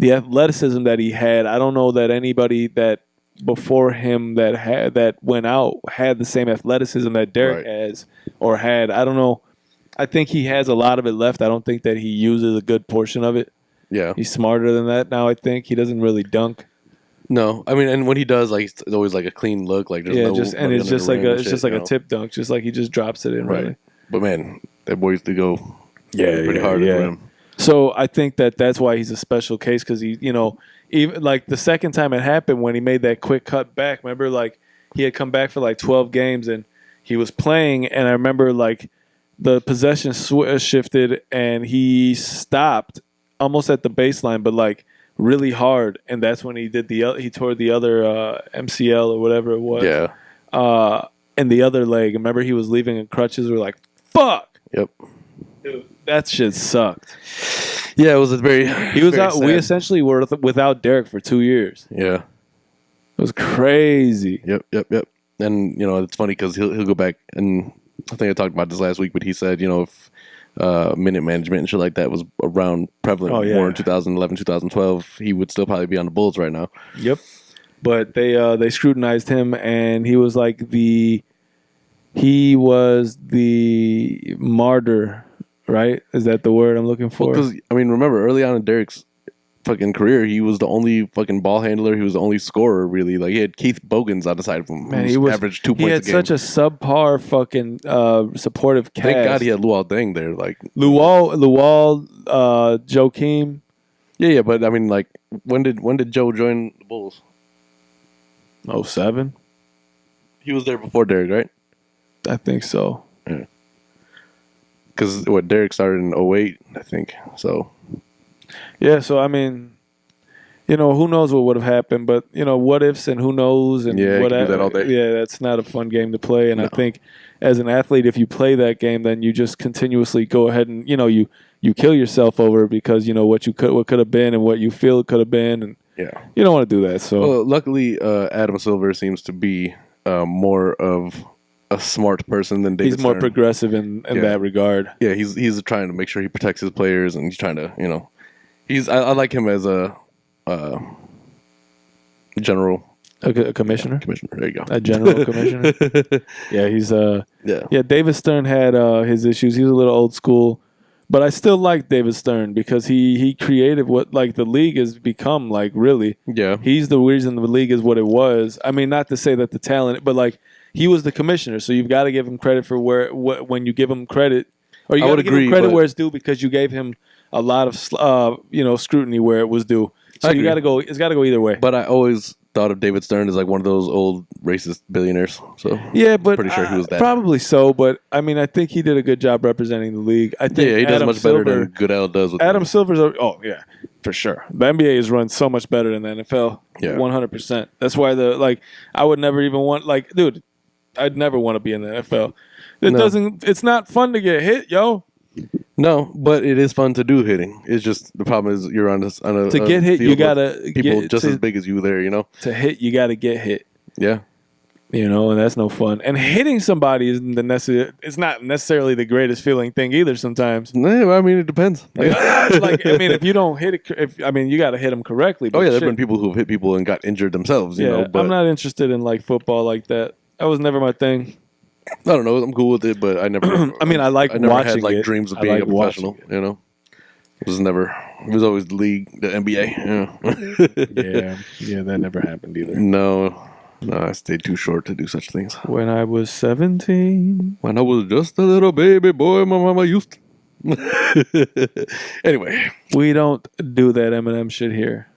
athleticism that he had. I don't know that anybody that before him that went out had the same athleticism that Derek has or had. I don't know. I think he has a lot of it left. I don't think that he uses a good portion of it.
Yeah,
he's smarter than that now. I think he doesn't really dunk.
No, I mean, and when he does, like, it's always like a clean look, like
it's just like a tip dunk, just like he just drops it in.
Right.
Really.
But man, that boy used to go pretty hard at the rim.
So I think that's why he's a special case because he, you know, even like the second time it happened when he made that quick cut back. Remember, like he had come back for like 12 games and he was playing, and I remember like the possession shifted and he stopped almost at the baseline, but like really hard, and that's when he did he tore the other MCL or whatever it was.
Yeah.
And the other leg. Remember, he was leaving in crutches. We're like, fuck.
Yep.
Dude, that shit sucked.
Yeah, it was a very.
He was out. Sad. We essentially were without Derek for 2 years.
Yeah.
It was crazy.
Yep. And you know, it's funny because he'll go back, and I think I talked about this last week, but he said, you know, if minute management and shit like that was around prevalent more in 2011, 2012, he would still probably be on the Bulls right now.
Yep. But they scrutinized him, and he was like the martyr, right? Is that the word I'm looking for?
Because I mean, remember early on in Derek's fucking career, he was the only fucking ball handler. He was the only scorer, really. Like he had Keith Bogans on the side of him. Man, he averaged 2 points a game. He had
such a subpar fucking supportive cast.
Thank God he had Luol Deng there. Like
Luol, Joakim.
Yeah, but I mean, like, when did Joe join the Bulls?
07?
He was there before Derek, right?
I think so.
Yeah. Because Derek started in 08, I think. So.
Yeah, so I mean, you know, who knows what would have happened, but you know, what ifs and who knows and
you can do that all day.
Yeah, that's not a fun game to play. And I think as an athlete, if you play that game, then you just continuously go ahead and you kill yourself over it because you know what could have been and what you feel it could have been, and you don't want to do that. So
luckily, Adam Silver seems to be more of a smart person than David
He's more
Stern.
Progressive in that regard.
Yeah, he's trying to make sure he protects his players, and he's trying to I like him as a general.
A commissioner?
Commissioner, there you go.
A general commissioner? Yeah, he's David Stern had his issues. He was a little old school, But I still like David Stern because he created what like the league has become like really.
Yeah.
He's the reason the league is what it was. I mean, not to say that the talent, but like he was the commissioner, so you've got to give him credit for when you give him credit, or you got to give him credit where it's due because you gave him a lot of scrutiny where it was due. So you got to go. It's got to go either way.
But I always thought of David Stern as like one of those old racist billionaires. So
yeah, but
pretty sure he was that.
Probably so. But I mean, I think he did a good job representing the league. I think
he does much better than Goodell does. With
Adam Silver's. Oh yeah, for sure. The NBA is run so much better than the NFL. Yeah, 100%. That's why I would never even want dude. I'd never want to be in the NFL. It's not fun to get hit, yo.
No, but it is fun to do hitting. It's just the problem is you're on a
to get hit. You gotta
people just as big as you there.
To hit, you gotta get hit.
Yeah,
and that's no fun. And hitting somebody isn't it's not necessarily the greatest feeling thing either. Sometimes.
No, I mean it depends.
If you don't hit it, you gotta hit them correctly.
Oh yeah, there've been people who've hit people and got injured themselves. You know, but
I'm not interested in like football like that. That was never my thing.
I don't know. I'm cool with it, but I never.
I mean, I never
had like dreams of being a professional. You know, it was always the league, the
NBA. Yeah, that never happened either.
No, I stayed too short to do such things.
When I was 17,
when I was just a little baby boy, my mama used to. Anyway,
we don't do that Eminem shit here.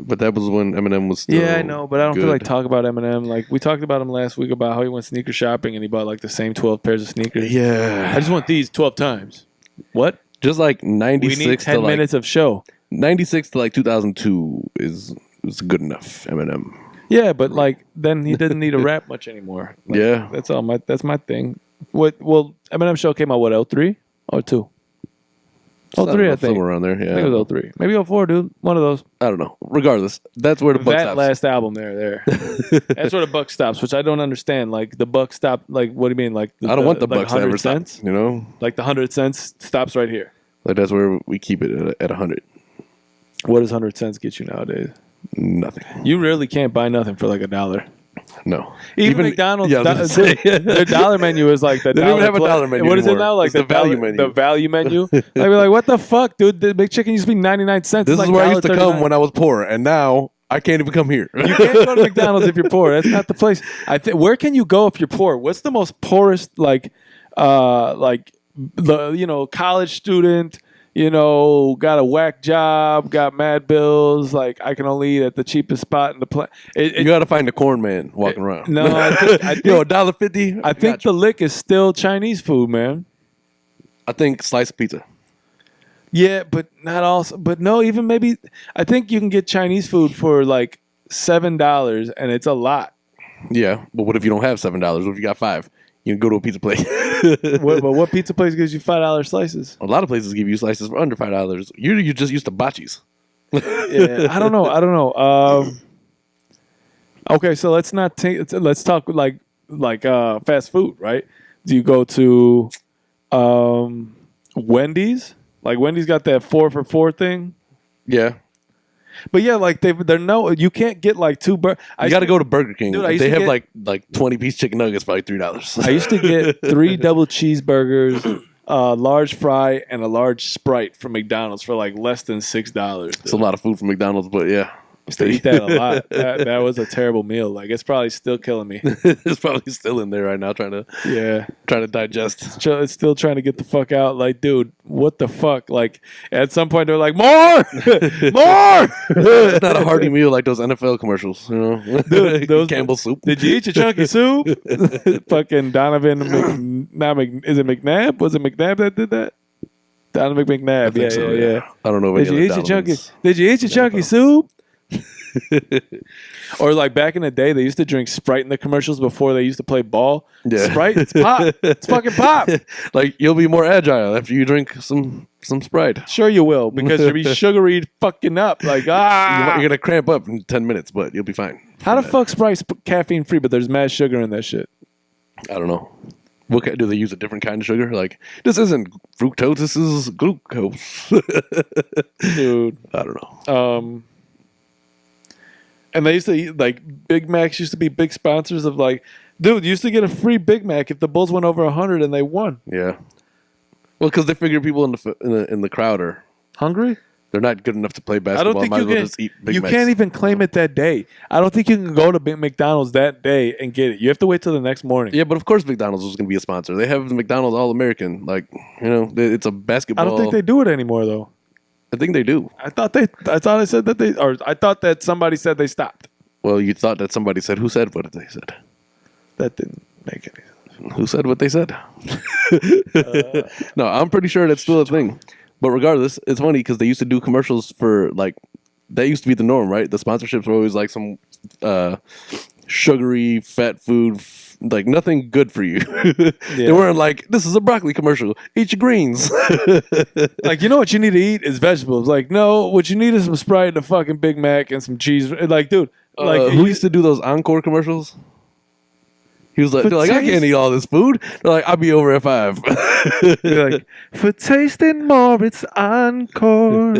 But that was when Eminem was still
I know, but I don't feel like talking about Eminem. Like, we talked about him last week about how he went sneaker shopping and he bought, like, the same 12 pairs of sneakers.
Yeah.
I just want these 12 times. What?
Just, like, 96
we need 10 minutes of show.
96 to, like, 2002 is good enough, Eminem.
Yeah, but, like, then he didn't need to rap much anymore. Like, that's my thing. Eminem show came out, 03 or 2? 03, I think.
Somewhere around there, yeah.
I think it was 03. Maybe 04, dude. One of those.
I don't know. Regardless, that's where the buck stops.
That last album there. That's where the buck stops, which I don't understand. Like, the buck stop, like, what do you mean? Like,
I don't want the bucks to ever stop, you know?
Like, the 100 cents stops right here.
Like, that's where we keep it at 100.
What does 100 cents get you nowadays?
Nothing.
You really can't buy nothing for, like, $1.
No.
Even McDonald's, their dollar menu is like the
they don't even have a dollar menu.
What is it now? Like the value menu. The value menu. I'd be like, what the fuck, dude? The McChicken used to be 99 cents.
This is where I used to come when I was poor, and now I can't even come here.
You can't go to McDonald's if you're poor. That's not the place. Where can you go if you're poor? What's the most poorest college student? Got a whack job, got mad bills. Like, I can only eat at the cheapest spot in the place.
You got to find a corn man walking around.
No, I think
$1.50.
I think the lick is still Chinese food, man.
I think slice pizza.
Yeah, but not all. But no, even maybe I think you can get Chinese food for like $7, and it's a lot.
Yeah, but what if you don't have $7? What if you got $5? You can go to a pizza place.
what pizza place gives you $5 slices?
A lot of places give you slices for under $5. You're just used to bocce's.
Yeah, I don't know. Okay, so let's talk like fast food, right? Do you go to Wendy's? Like, Wendy's got that 4 for $4 thing.
Yeah.
But yeah, like you can't get like two burgers.
You got to go to Burger King.
Dude,
they have like 20-piece chicken nuggets for like $3.
I used to get 3 double cheeseburgers, a large fry, and a large Sprite from McDonald's for like less than $6.
It's a lot of food from McDonald's, but yeah.
I used to eat that a lot. That was a terrible meal. Like, it's probably still killing me.
It's probably still in there right now, trying to digest.
It's still trying to get the fuck out. Like, dude, what the fuck? Like, at some point they're like, more.
It's not a hearty meal like those NFL commercials, you know.
Dude, those
Campbell's soup.
Did you eat your chunky soup? Fucking Donovan. Is it McNabb? Was it McNabb that did that? Donovan McNabb. Yeah.
I don't know. If
Did you eat your chunky soup? Or like back in the day, they used to drink Sprite in the commercials before they used to play ball.
Yeah.
Sprite, it's pop. It's fucking pop.
Like, you'll be more agile after you drink some Sprite.
Sure you will, because you'll be sugary fucking up. Like,
you're gonna cramp up in 10 minutes, but you'll be fine.
How the fuck Sprite's caffeine free, but there's mad sugar in that shit?
I don't know. Do they use a different kind of sugar? Like, this isn't fructose, this is glucose.
Dude,
I don't know.
And they used to eat, like, Big Macs used to be big sponsors of, like, dude, you used to get a free Big Mac if the Bulls went over 100 and they won.
Yeah. Well, because they figure people in the crowd are
Hungry?
they're not good enough to play
I
basketball.
don't think
Might
you
as well
can.
just eat Big
You
Macs.
can't even claim it that day. I don't think you can go to McDonald's that day and get it. You have to wait till the next morning.
Yeah, but of course McDonald's was going to be a sponsor. They have the McDonald's All American. Like, it's a basketball.
I don't think they do it anymore though.
I think they do.
I thought I said that they, or I thought that somebody said they stopped.
Well, you thought that somebody said. Who said what they said?
That didn't make any sense.
Who said what they said? No, I'm pretty sure that's still a thing. But regardless, it's funny because they used to do commercials for like that used to be the norm, right? The sponsorships were always like some sugary, fat food, like nothing good for you. They weren't like, this is a broccoli commercial. Eat your greens.
Like, you know what you need to eat is vegetables. Like, no, what you need is some Sprite and a fucking Big Mac and some cheese. Like, dude, like
who used to do those Encore commercials? He was like, they're like, I can't eat all this food. They're like, I'll be over at 5.
You're like, for tasting more, it's Encore.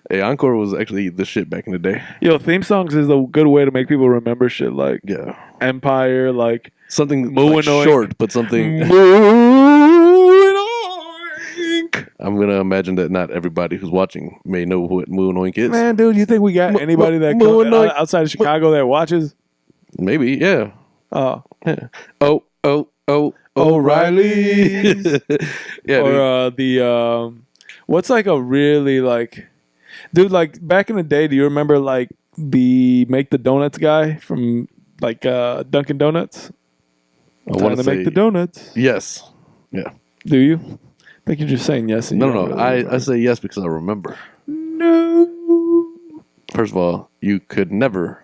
Hey, Encore was actually the shit back in the day.
Yo, theme songs is a good way to make people remember shit like
Yeah.
Empire, like
Something
Moo
like
Annoying.
short, but something.
Moo-Annoying.
I'm going to imagine that not everybody who's watching may know what Moo Annoying is.
Man, dude, you think we got anybody that
Moo Annoying.
outside of Chicago that watches?
Maybe, yeah.
Oh,
Oh,
O'Reilly's.
Yeah,
Or
dude.
what's like a really like, dude, like back in the day, do you remember like the Make the Donuts guy from like Dunkin' Donuts?
I
Time
want
to
to say
make the donuts.
yes. Yeah.
Do you? I think you're just saying yes. And you
No.
don't really
I
remember.
say yes because I remember.
No.
First of all, you could never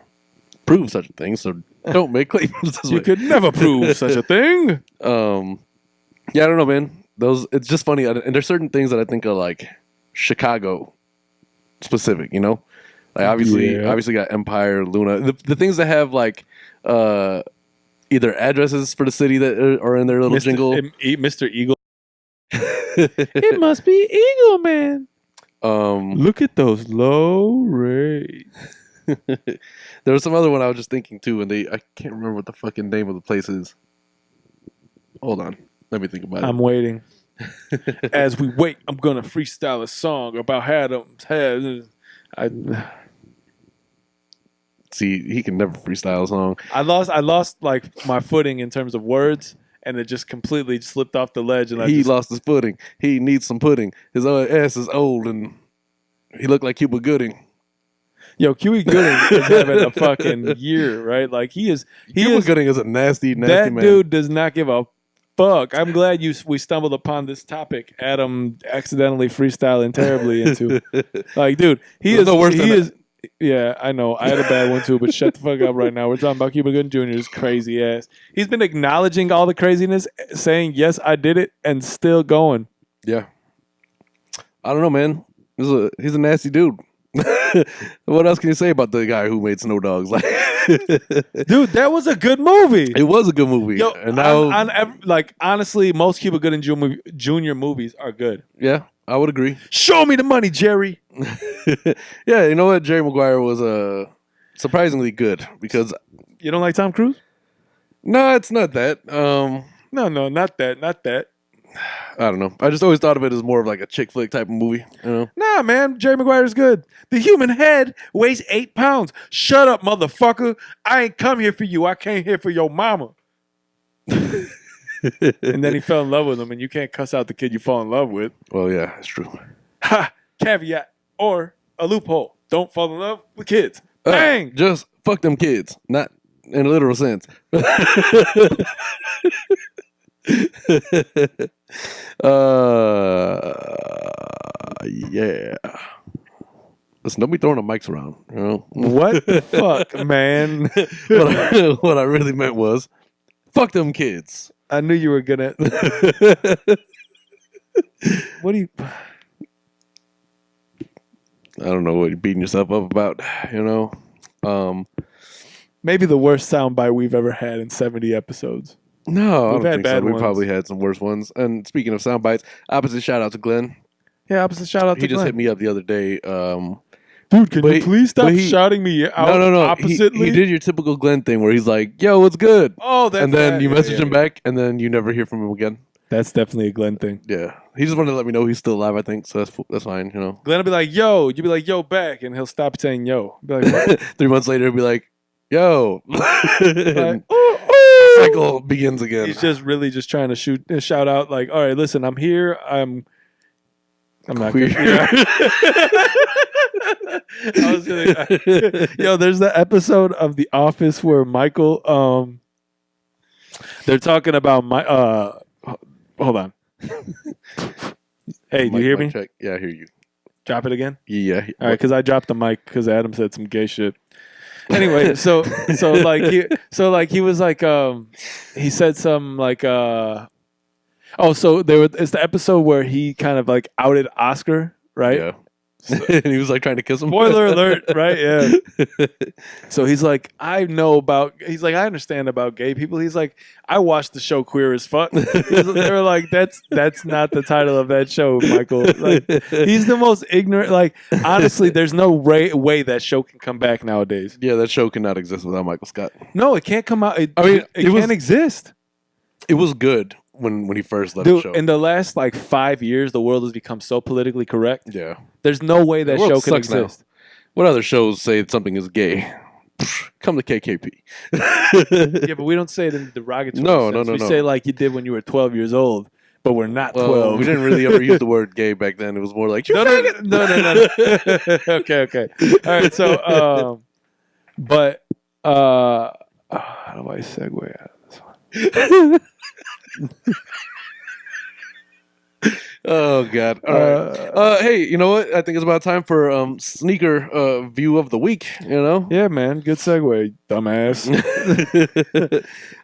prove such a thing, so don't make claims this
You
way.
could never prove such a thing.
Yeah, I don't know, man. It's just funny, and there's certain things that I think are like Chicago specific. You know, like obviously got Empire, Luna, the things that have like either addresses for the city that are in their little jingle.
Mr. Eagle. It must be Eagle Man. Look at those low rates.
There was some other one I was just thinking too, and I can't remember what the fucking name of the place is. Hold on, let me think about it.
I'm waiting. As we wait, I'm gonna freestyle a song about Adam's head.
See, he can never freestyle a song.
I lost like my footing in terms of words, and it just completely slipped off the ledge. And
He lost his footing. He needs some pudding. His ass is old, and he looked like Cuba Gooding.
Yo, Huey Gooding is having a fucking year, right? Like Cuba
Gooding is a nasty
that
man.
dude does not give a fuck. I'm glad we stumbled upon this topic. Adam accidentally freestyling terribly into. Like, dude,
There's no worse than that.
Yeah, I know. I had a bad one too, but shut the fuck up right now. We're talking about Cuba Gooding Jr.'s crazy ass. He's been acknowledging all the craziness, saying yes, I did it, and still going.
Yeah. I don't know, man. He's a nasty dude. What else can you say about the guy who made Snow Dogs? Like,
Dude, that was a good movie.
it was a good movie.
Yo,
and now,
like honestly, most Cuba Gooding Jr. movies are good.
yeah, I would agree.
Show me the money, Jerry.
Yeah, you know what? Jerry Maguire was surprisingly good because
You don't like Tom Cruise?
no, it's not that.
No, not that.
I don't know. I just always thought of it as more of like a chick flick type of movie. You know?
Nah, man, Jerry Maguire is good. The human head weighs 8 pounds. Shut up, motherfucker. I ain't come here for you. I came here for your mama. And then he fell in love with him, and you can't cuss out the kid you fall in love with.
Well, yeah, it's true.
Ha! Caveat or a loophole. Don't fall in love with kids. Bang!
Just fuck them kids, not in a literal sense. Yeah. Listen, don't be throwing the mics around. You know
What the fuck, man?
what I really meant was, fuck them kids.
I knew you were gonna. What do you?
I don't know what you're beating yourself up about. You know.
Maybe the worst soundbite we've ever had in 70 episodes.
No, I
We've
don't
had
think so.
bad
We
ones.
probably had some worse ones. And speaking of sound bites, opposite shout out to Glenn.
Yeah, opposite shout out to
He just
Glenn.
hit me up the other day.
Dude, can
but
you please stop
but he-
shouting me out
No.
oppositely?
He did your typical Glenn thing where he's like, "Yo, what's good?"
Oh, that's
and then
that.
you
Yeah,
message
yeah,
him
yeah.
back, and then you never hear from him again.
That's definitely a Glenn thing.
Yeah, he just wanted to let me know he's still alive. I think so. That's fine. You know,
Glenn will be like, "Yo," you be like, "Yo, back," and he'll stop saying "yo." Be like, what?
3 months later, he'll be like, "Yo,"
Like,
cycle begins again.
he's just really just trying to shout out like, "All right, listen, I'm here. I'm not
Queer.
I was gonna, yo, there's the episode of The Office where Michael, they're talking about my, hold on. Hey, do you hear me?
Check. Yeah, I hear you.
Drop it again.
Yeah.
All right, because I dropped the mic because Adam said some gay shit. Anyway, so like he was like he said some like so it's the episode where he kind of like outed Oscar, right?
Yeah. And he was like trying to kiss him.
Spoiler alert, right? Yeah. So he's like, I understand about gay people. He's like, I watched the show Queer as Fuck. They were like, that's not the title of that show, Michael. Like, he's the most ignorant. Like, honestly, there's no way that show can come back nowadays.
Yeah, that show cannot exist without Michael Scott.
No, it can't come out. It
it
can't exist.
It was good when he first left
Dude,
the show.
in the last like 5 years, the world has become so politically correct.
Yeah.
There's no way that
The world
show can
sucks now.
exist.
What other shows say something is gay? Come to KKP.
Yeah, but we don't say it in derogatory
No,
sense.
no,
We
no.
say like you did when you were 12 years old, but we're not 12.
We didn't really ever use the word gay back then. It was more like, you
No. Okay. All right, so but how do I segue out of this one?
Oh God! All right. Hey, you know what? I think it's about time for sneaker view of the week. You know?
Yeah, man, good segue, dumbass.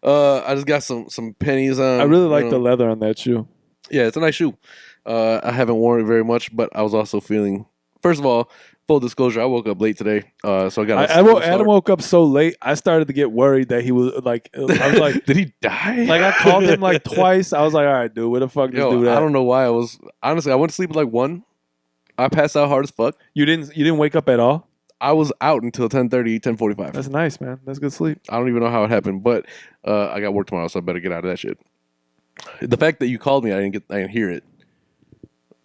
I just got some pennies on.
I really like the leather on that shoe.
Yeah, it's a nice shoe. I haven't worn it very much, but I was also feeling. First of all, full disclosure, I woke up late today, so I got.
Adam woke up so late. I started to get worried that he was like. I was like,
did he die?
like I called him like twice. I was like, all right, dude, where the fuck this dude at?
I don't know why I was. Honestly, I went to sleep at like 1. I passed out hard as fuck.
You didn't wake up at all?
I was out until 10:30, 10:45.
That's nice, man. That's good sleep.
I don't even know how it happened, but I got work tomorrow, so I better get out of that shit. The fact that you called me, I didn't hear it.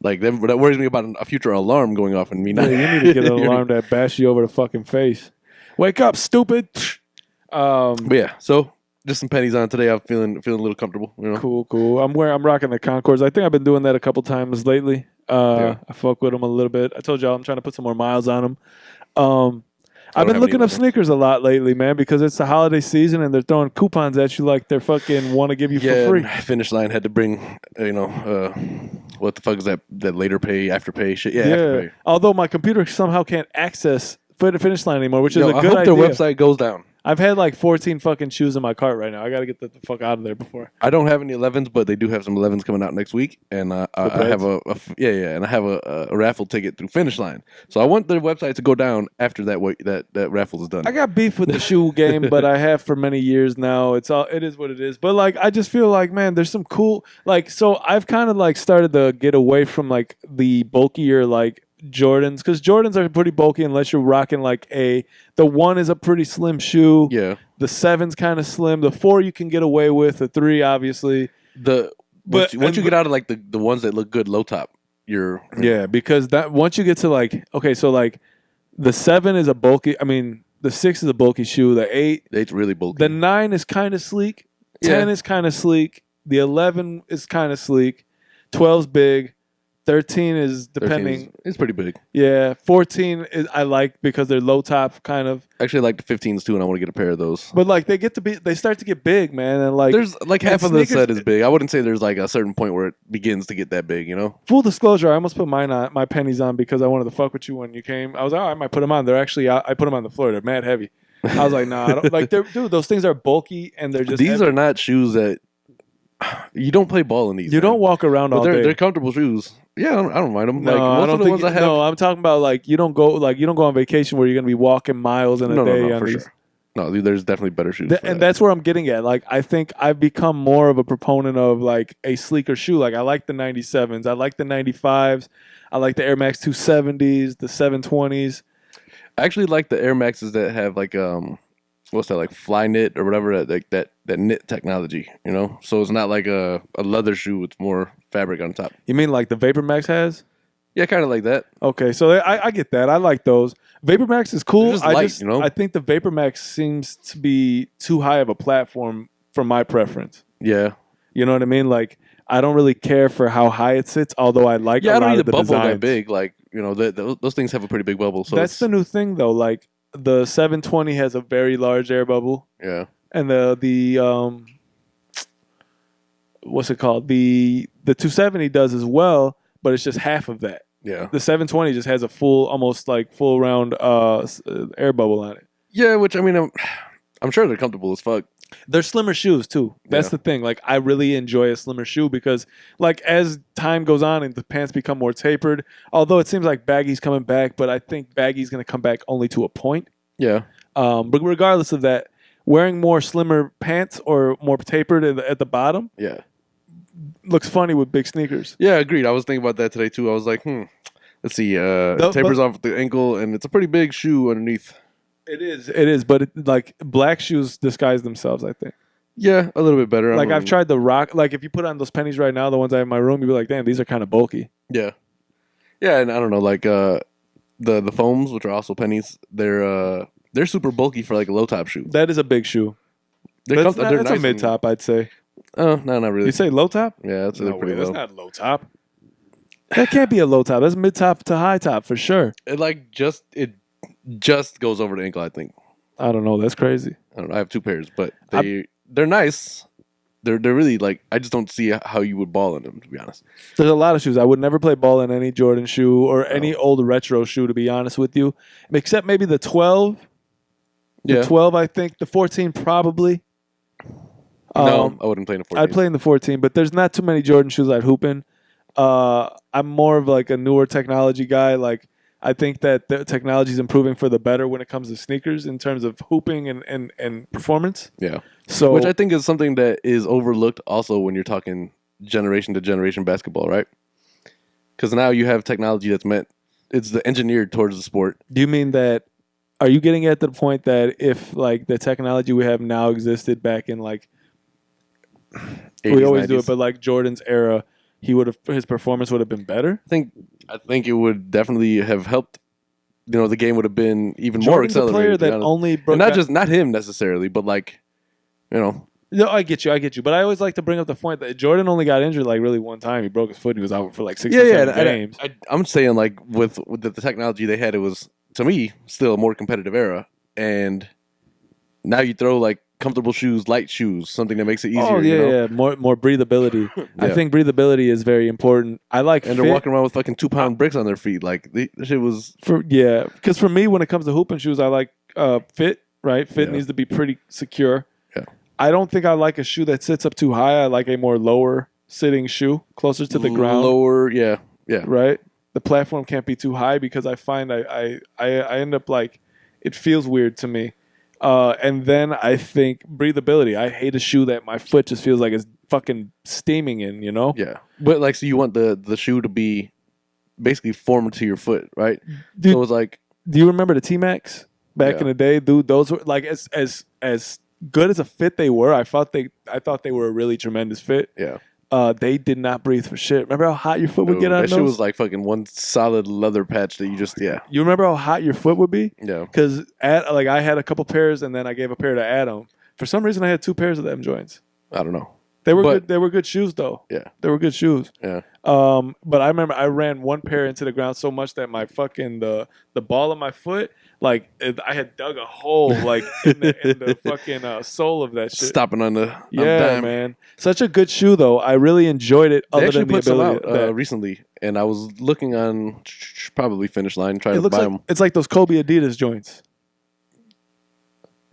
Like that worries me about a future alarm going off and me not.
Yeah, you need to get an alarm that bash you over the fucking face. Wake up, stupid.
But yeah, so just some pennies on today. I'm feeling a little comfortable. You know?
Cool. I'm rocking the Concords. I think I've been doing that a couple times lately. I fuck with them a little bit. I told y'all I'm trying to put some more miles on them. I've been looking up sneakers a lot lately, man, because it's the holiday season and they're throwing coupons at you like they're fucking want to give you for free.
Finish Line had to bring, what the fuck is that later pay, after pay shit? Yeah. After pay.
Although my computer somehow can't access Finish Line anymore, which is a good idea.
I hope their website goes down.
I've had like 14 fucking shoes in my cart right now. I got to get the fuck out of there before.
I don't have any 11s, but they do have some 11s coming out next week, and I have and I have a raffle ticket through Finish Line. So I want their website to go down after that raffle is done.
I got beef with the shoe game, but I have for many years now. It is what it is. But like, I just feel like, man, there's some cool so I've kind of like started to get away from like the bulkier like Jordans, because Jordans are pretty bulky unless you're rocking like the 1 is a pretty slim shoe.
Yeah.
The 7's kind of slim. The 4 you can get away with. The 3 obviously.
Once you get out of like the ones that look good low top,
because that once you get to like so like the 7 is a bulky. I mean the 6 is a bulky shoe. The 8's
really bulky.
The 9 is kind of sleek. 10 is kind of sleek. The 11 is kind of sleek. 12's big. 13 is depending.
It's pretty big.
Yeah, 14 is I like because they're low top kind of.
Actually, I like the 15s too, and I want to get a pair of those.
But like they start to get big, man, and like
there's like half of the set is big. I wouldn't say there's like a certain point where it begins to get that big, you know.
Full disclosure, I almost put my pennies on because I wanted to fuck with you when you came. I was like, I might put them on. They're actually I put them on the floor. They're mad heavy. I was like, nah, I don't like. Dude, those things are bulky and they're just.
These are not shoes that you don't play ball in these.
You don't walk around all day.
They're comfortable shoes. Yeah, I don't mind them.
No,
like most
I don't
of the
think.
ones I have.
No, I'm talking about like you don't go on vacation where you're gonna be walking miles in a day.
No,
on
for
these.
sure. No, there's definitely better shoes.
And that's where I'm getting at. Like, I think I've become more of a proponent of like a sleeker shoe. Like, I like the 97s. I like the 95s. I like the Air Max 270s, the 720s.
I actually like the Air Maxes that have like what's that, like fly knit or whatever, that knit technology, you know? So it's not like a leather shoe with more fabric on top.
You mean like the Vapor Max has?
Yeah, kind of like that.
Okay, so I get that. I like those. Vapor Max is cool.
They're just light, you know?
I think the Vapor Max seems to be too high of a platform for my preference.
Yeah.
You know what I mean? Like, I don't really care for how high it sits, although I like
Yeah,
a
I don't
lot
need
of
a
the
bubble
designs.
that big. Like, you know, those things have a pretty big bubble. So
That's the new thing, though. Like, the 720 has a very large air bubble.
Yeah.
And the what's it called? The 270 does as well, but it's just half of that.
Yeah.
The 720 just has a almost like full round air bubble on it.
Yeah, which, I mean, I'm sure they're comfortable as fuck.
They're slimmer shoes too. That's the thing. Like, I really enjoy a slimmer shoe because, like, as time goes on and the pants become more tapered, although it seems like baggy's coming back, but I think baggy's going to come back only to a point.
Yeah.
But regardless of that, wearing more slimmer pants or more tapered at the bottom,
Yeah.
looks funny with big sneakers.
Yeah, agreed. I was thinking about that today too. I was like, let's see, tapers off the ankle, and it's a pretty big shoe underneath.
It is, but like black shoes disguise themselves, I think.
Yeah, a little bit better.
Like, I've tried the rock. Like, if you put on those pennies right now, the ones I have in my room, you'd be like, damn, these are kind of bulky.
Yeah, yeah, and I don't know, like the foams, which are also pennies, they're super bulky for like a low top shoe.
That is a big shoe.
They're
That's
nice
a mid top, I'd say.
Oh, no, not really.
You say low top?
Yeah, that's
No
pretty
way,
low.
that's not low top. That can't be a low top. That's mid top to high top for sure.
It just goes over the ankle, I think.
I don't know. That's crazy.
I don't know. I have two pairs, but they're nice. They're really, like, I just don't see how you would ball in them, to be honest.
There's a lot of shoes. I would never play ball in any Jordan shoe or any old retro shoe, to be honest with you, except maybe the 12. The 12, I think. The 14, probably.
No, I wouldn't play in the 14.
I'd play in the 14, but there's not too many Jordan shoes I'd hoop in. I'm more of like a newer technology guy. Like, I think that the technology is improving for the better when it comes to sneakers in terms of hooping and performance.
Yeah.
So,
which I think is something that is overlooked also when you're talking generation to generation basketball, right? Because now you have technology it's engineered towards the sport.
do you mean that? Are you getting at the point that if like the technology we have now existed back in like
80s,
we always
90s.
do it, but like Jordan's era, his performance would have been better?
I think it would definitely have helped. You know, the game would have been even more
Jordan's a
accelerated.
player
to be
that
honest.
only broke
and not him necessarily, but like, you know.
No, I get you. But I always like to bring up the point that Jordan only got injured like really one time. He broke his foot and he was out for like 6 or 7 games.
I'm saying like with the technology they had, it was, to me, still a more competitive era. And now you throw like comfortable shoes, light shoes, something that makes it easier.
Oh yeah,
you know?
yeah, more breathability. I
Yeah.
think breathability is very important. I like
And
fit
they're walking around with fucking 2-pound bricks on their feet. Like, this shit was.
because for me, when it comes to hooping shoes, I like fit. Right, fit
Yeah.
needs to be pretty secure.
Yeah.
I don't think I like a shoe that sits up too high. I like a more lower sitting shoe, closer to the ground.
Lower, yeah.
Right, the platform can't be too high because I find I end up like it feels weird to me. And then I think breathability. I hate a shoe that my foot just feels like it's fucking steaming in, you know?
Yeah. But like, so you want the shoe to be basically formed to your foot, right?
Dude,
so it's like,
do you remember the T-Max back
Yeah.
in the day? Dude, those were like as good as a fit they were. I thought they were a really tremendous fit.
yeah.
They did not breathe for shit. Remember how hot your foot would get on
that
those?
shit was like fucking one solid leather patch that you just, yeah.
You remember how hot your foot would be?
Yeah.
Because I had a couple pairs and then I gave a pair to Adam. For some reason, I had 2 pairs of them joints.
I don't know.
They were
But-
good. They were good shoes though.
Yeah.
They were good shoes.
Yeah.
But I remember I ran one pair into the ground so much that my fucking the ball of my foot, like I had dug a hole like in the fucking sole of that shit.
Stopping on the
Yeah,
dime.
man. Such a good shoe though. I really enjoyed it.
They
Other
actually
than the
put some
ability
out recently, and I was looking on probably Finish Line trying
it
to
looks
buy
like
them.
it's like those Kobe Adidas joints.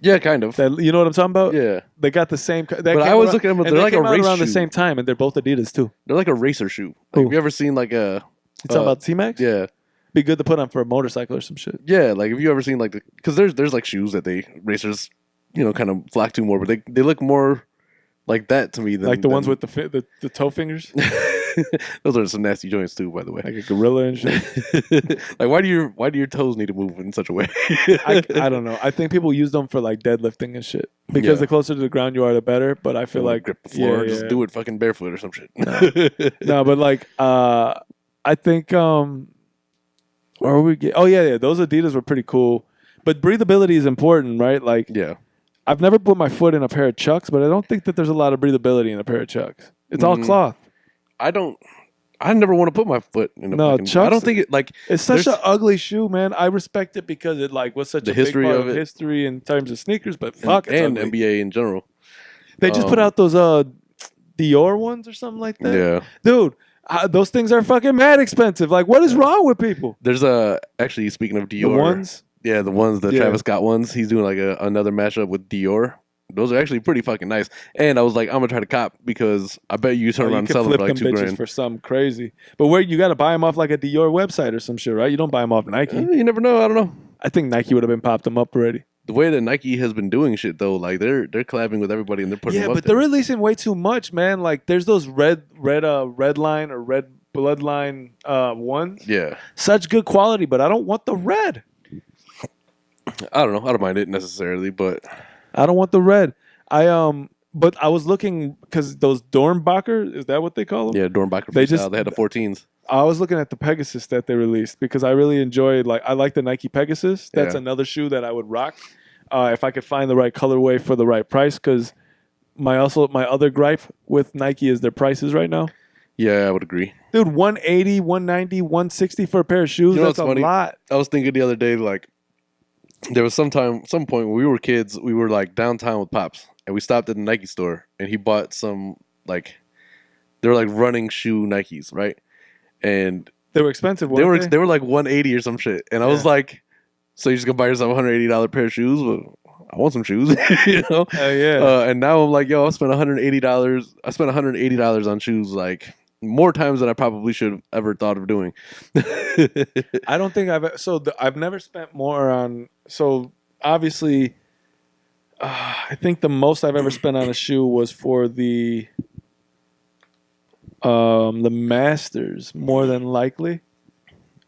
Yeah, kind of.
That you know what I'm talking about?
Yeah,
They got the same.
but I was looking at them. They're like a
around
race
around the
shoe.
same time, and they're both Adidas too.
They're like a racer shoe. Like,
Who?
have you ever seen like a?
You talking about T-Max?
Yeah,
Be good to put on for a motorcycle or some shit.
yeah. Like, have you ever seen like because there's like shoes that they racers, you know, kind of flock to more, but they look more like that to me than
Like the ones
than-
with the toe fingers.
Those are some nasty joints too, by the way.
Like a gorilla and shit.
Like, why do your toes need to move in such a way?
I don't know. I think people use them for like deadlifting and shit because the closer to the ground you are, the better. But I feel like
grip the floor, just do it fucking barefoot or some shit.
No, but like I think where we get? Oh yeah, those Adidas were pretty cool. But breathability is important, right? Like
Yeah.
I've never put my foot in a pair of Chucks, but I don't think that there's a lot of breathability in a pair of Chucks. It's all cloth.
I never want to put my foot in a fucking...
Chucks,
I don't think it, like...
It's such an ugly shoe, man. I respect it because it like was such a big part of history in terms of sneakers, but fuck,
and
it's ugly.
NBA in general.
They just put out those Dior ones or something like that.
Yeah.
Dude, those things are fucking mad expensive. Like, what is wrong with people?
There's actually, speaking of Dior...
The ones?
Yeah, the ones, the Travis Scott ones. He's doing like another mashup with Dior. Those are actually pretty fucking nice. And I was like, I'm gonna try to cop because I bet you turn around and sell them for like $2,000
for something crazy. But where you got to buy them off like a Dior website or some shit, right? You don't buy them off Nike.
You never know. I don't know.
I think Nike would have been popped them up already.
The way that Nike has been doing shit though, like they're collabing with everybody and they're putting them up
but they're releasing way too much, man. Like there's those red line or red bloodline ones.
Yeah,
such good quality, but I don't want the red.
I don't know. I don't mind it necessarily, but
I don't want the red. But I was looking because those Dornbacher, is that what they call them?
Yeah, Dornbacher. They had the 14s.
I was looking at the Pegasus that they released because I really enjoyed. Like I like the Nike Pegasus. That's another shoe that I would rock if I could find the right colorway for the right price. Because my other gripe with Nike is their prices right now.
Yeah, I would agree.
Dude, 180, 190, 160 for a pair of shoes. That's a lot.
I was thinking the other day, like there was some point when we were kids, we were like downtown with Pops. And we stopped at the Nike store, and he bought some, like, they were like running shoe Nikes, right? And
they were expensive.
They were like 180 or some shit. And I was like, so you're just gonna buy yourself a $180 pair of shoes? Well, I want some shoes, you know? And now I'm like, yo, I spent $180. I spent $180 on shoes, like more times than I probably should have ever thought of doing.
I don't think I've never spent more on. So obviously. I think the most I've ever spent on a shoe was for the Masters, more than likely.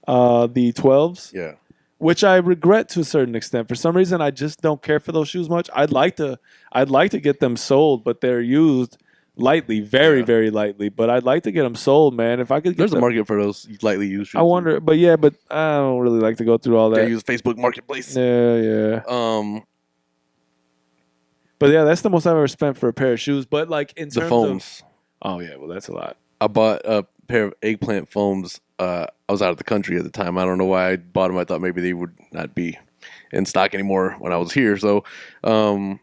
The 12s.
Yeah.
Which I regret to a certain extent. For some reason I just don't care for those shoes much. I'd like to get them sold, but they're used lightly, very, very lightly. But I'd like to get them sold, man. If I could get
There's a market for those lightly used shoes.
I wonder, but I don't really like to go through all that.
They use Facebook Marketplace.
Yeah. But yeah, that's the most I've ever spent for a pair of shoes. But like in terms
the foams.
Oh yeah, well that's a lot.
I bought a pair of eggplant foams. I was out of the country at the time. I don't know why I bought them. I thought maybe they would not be in stock anymore when I was here. So,
plus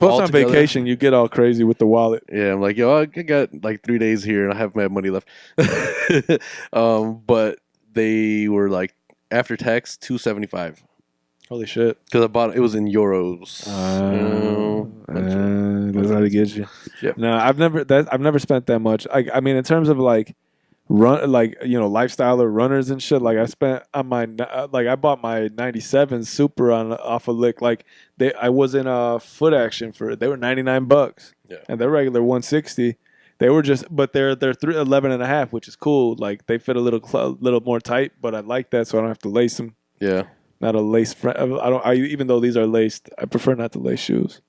on vacation, you get all crazy with the wallet.
Yeah, I'm like, yo, I got like 3 days here and I have mad money left. But they were like after tax $275.
Holy shit!
Because I bought it was in euros.
That's how to get you.
Yeah.
No, I've never spent that much. I mean, in terms of like lifestyle or runners and shit. Like I spent on I bought my '97 Super off a lick. Like I was in a Foot Action for it. They were $99.
Yeah.
And they're regular 160. They were but they're 11 and a half, which is cool. Like they fit a little more tight, but I like that, so I don't have to lace them.
Yeah.
Not a lace. Even though these are laced, I prefer not to lace shoes.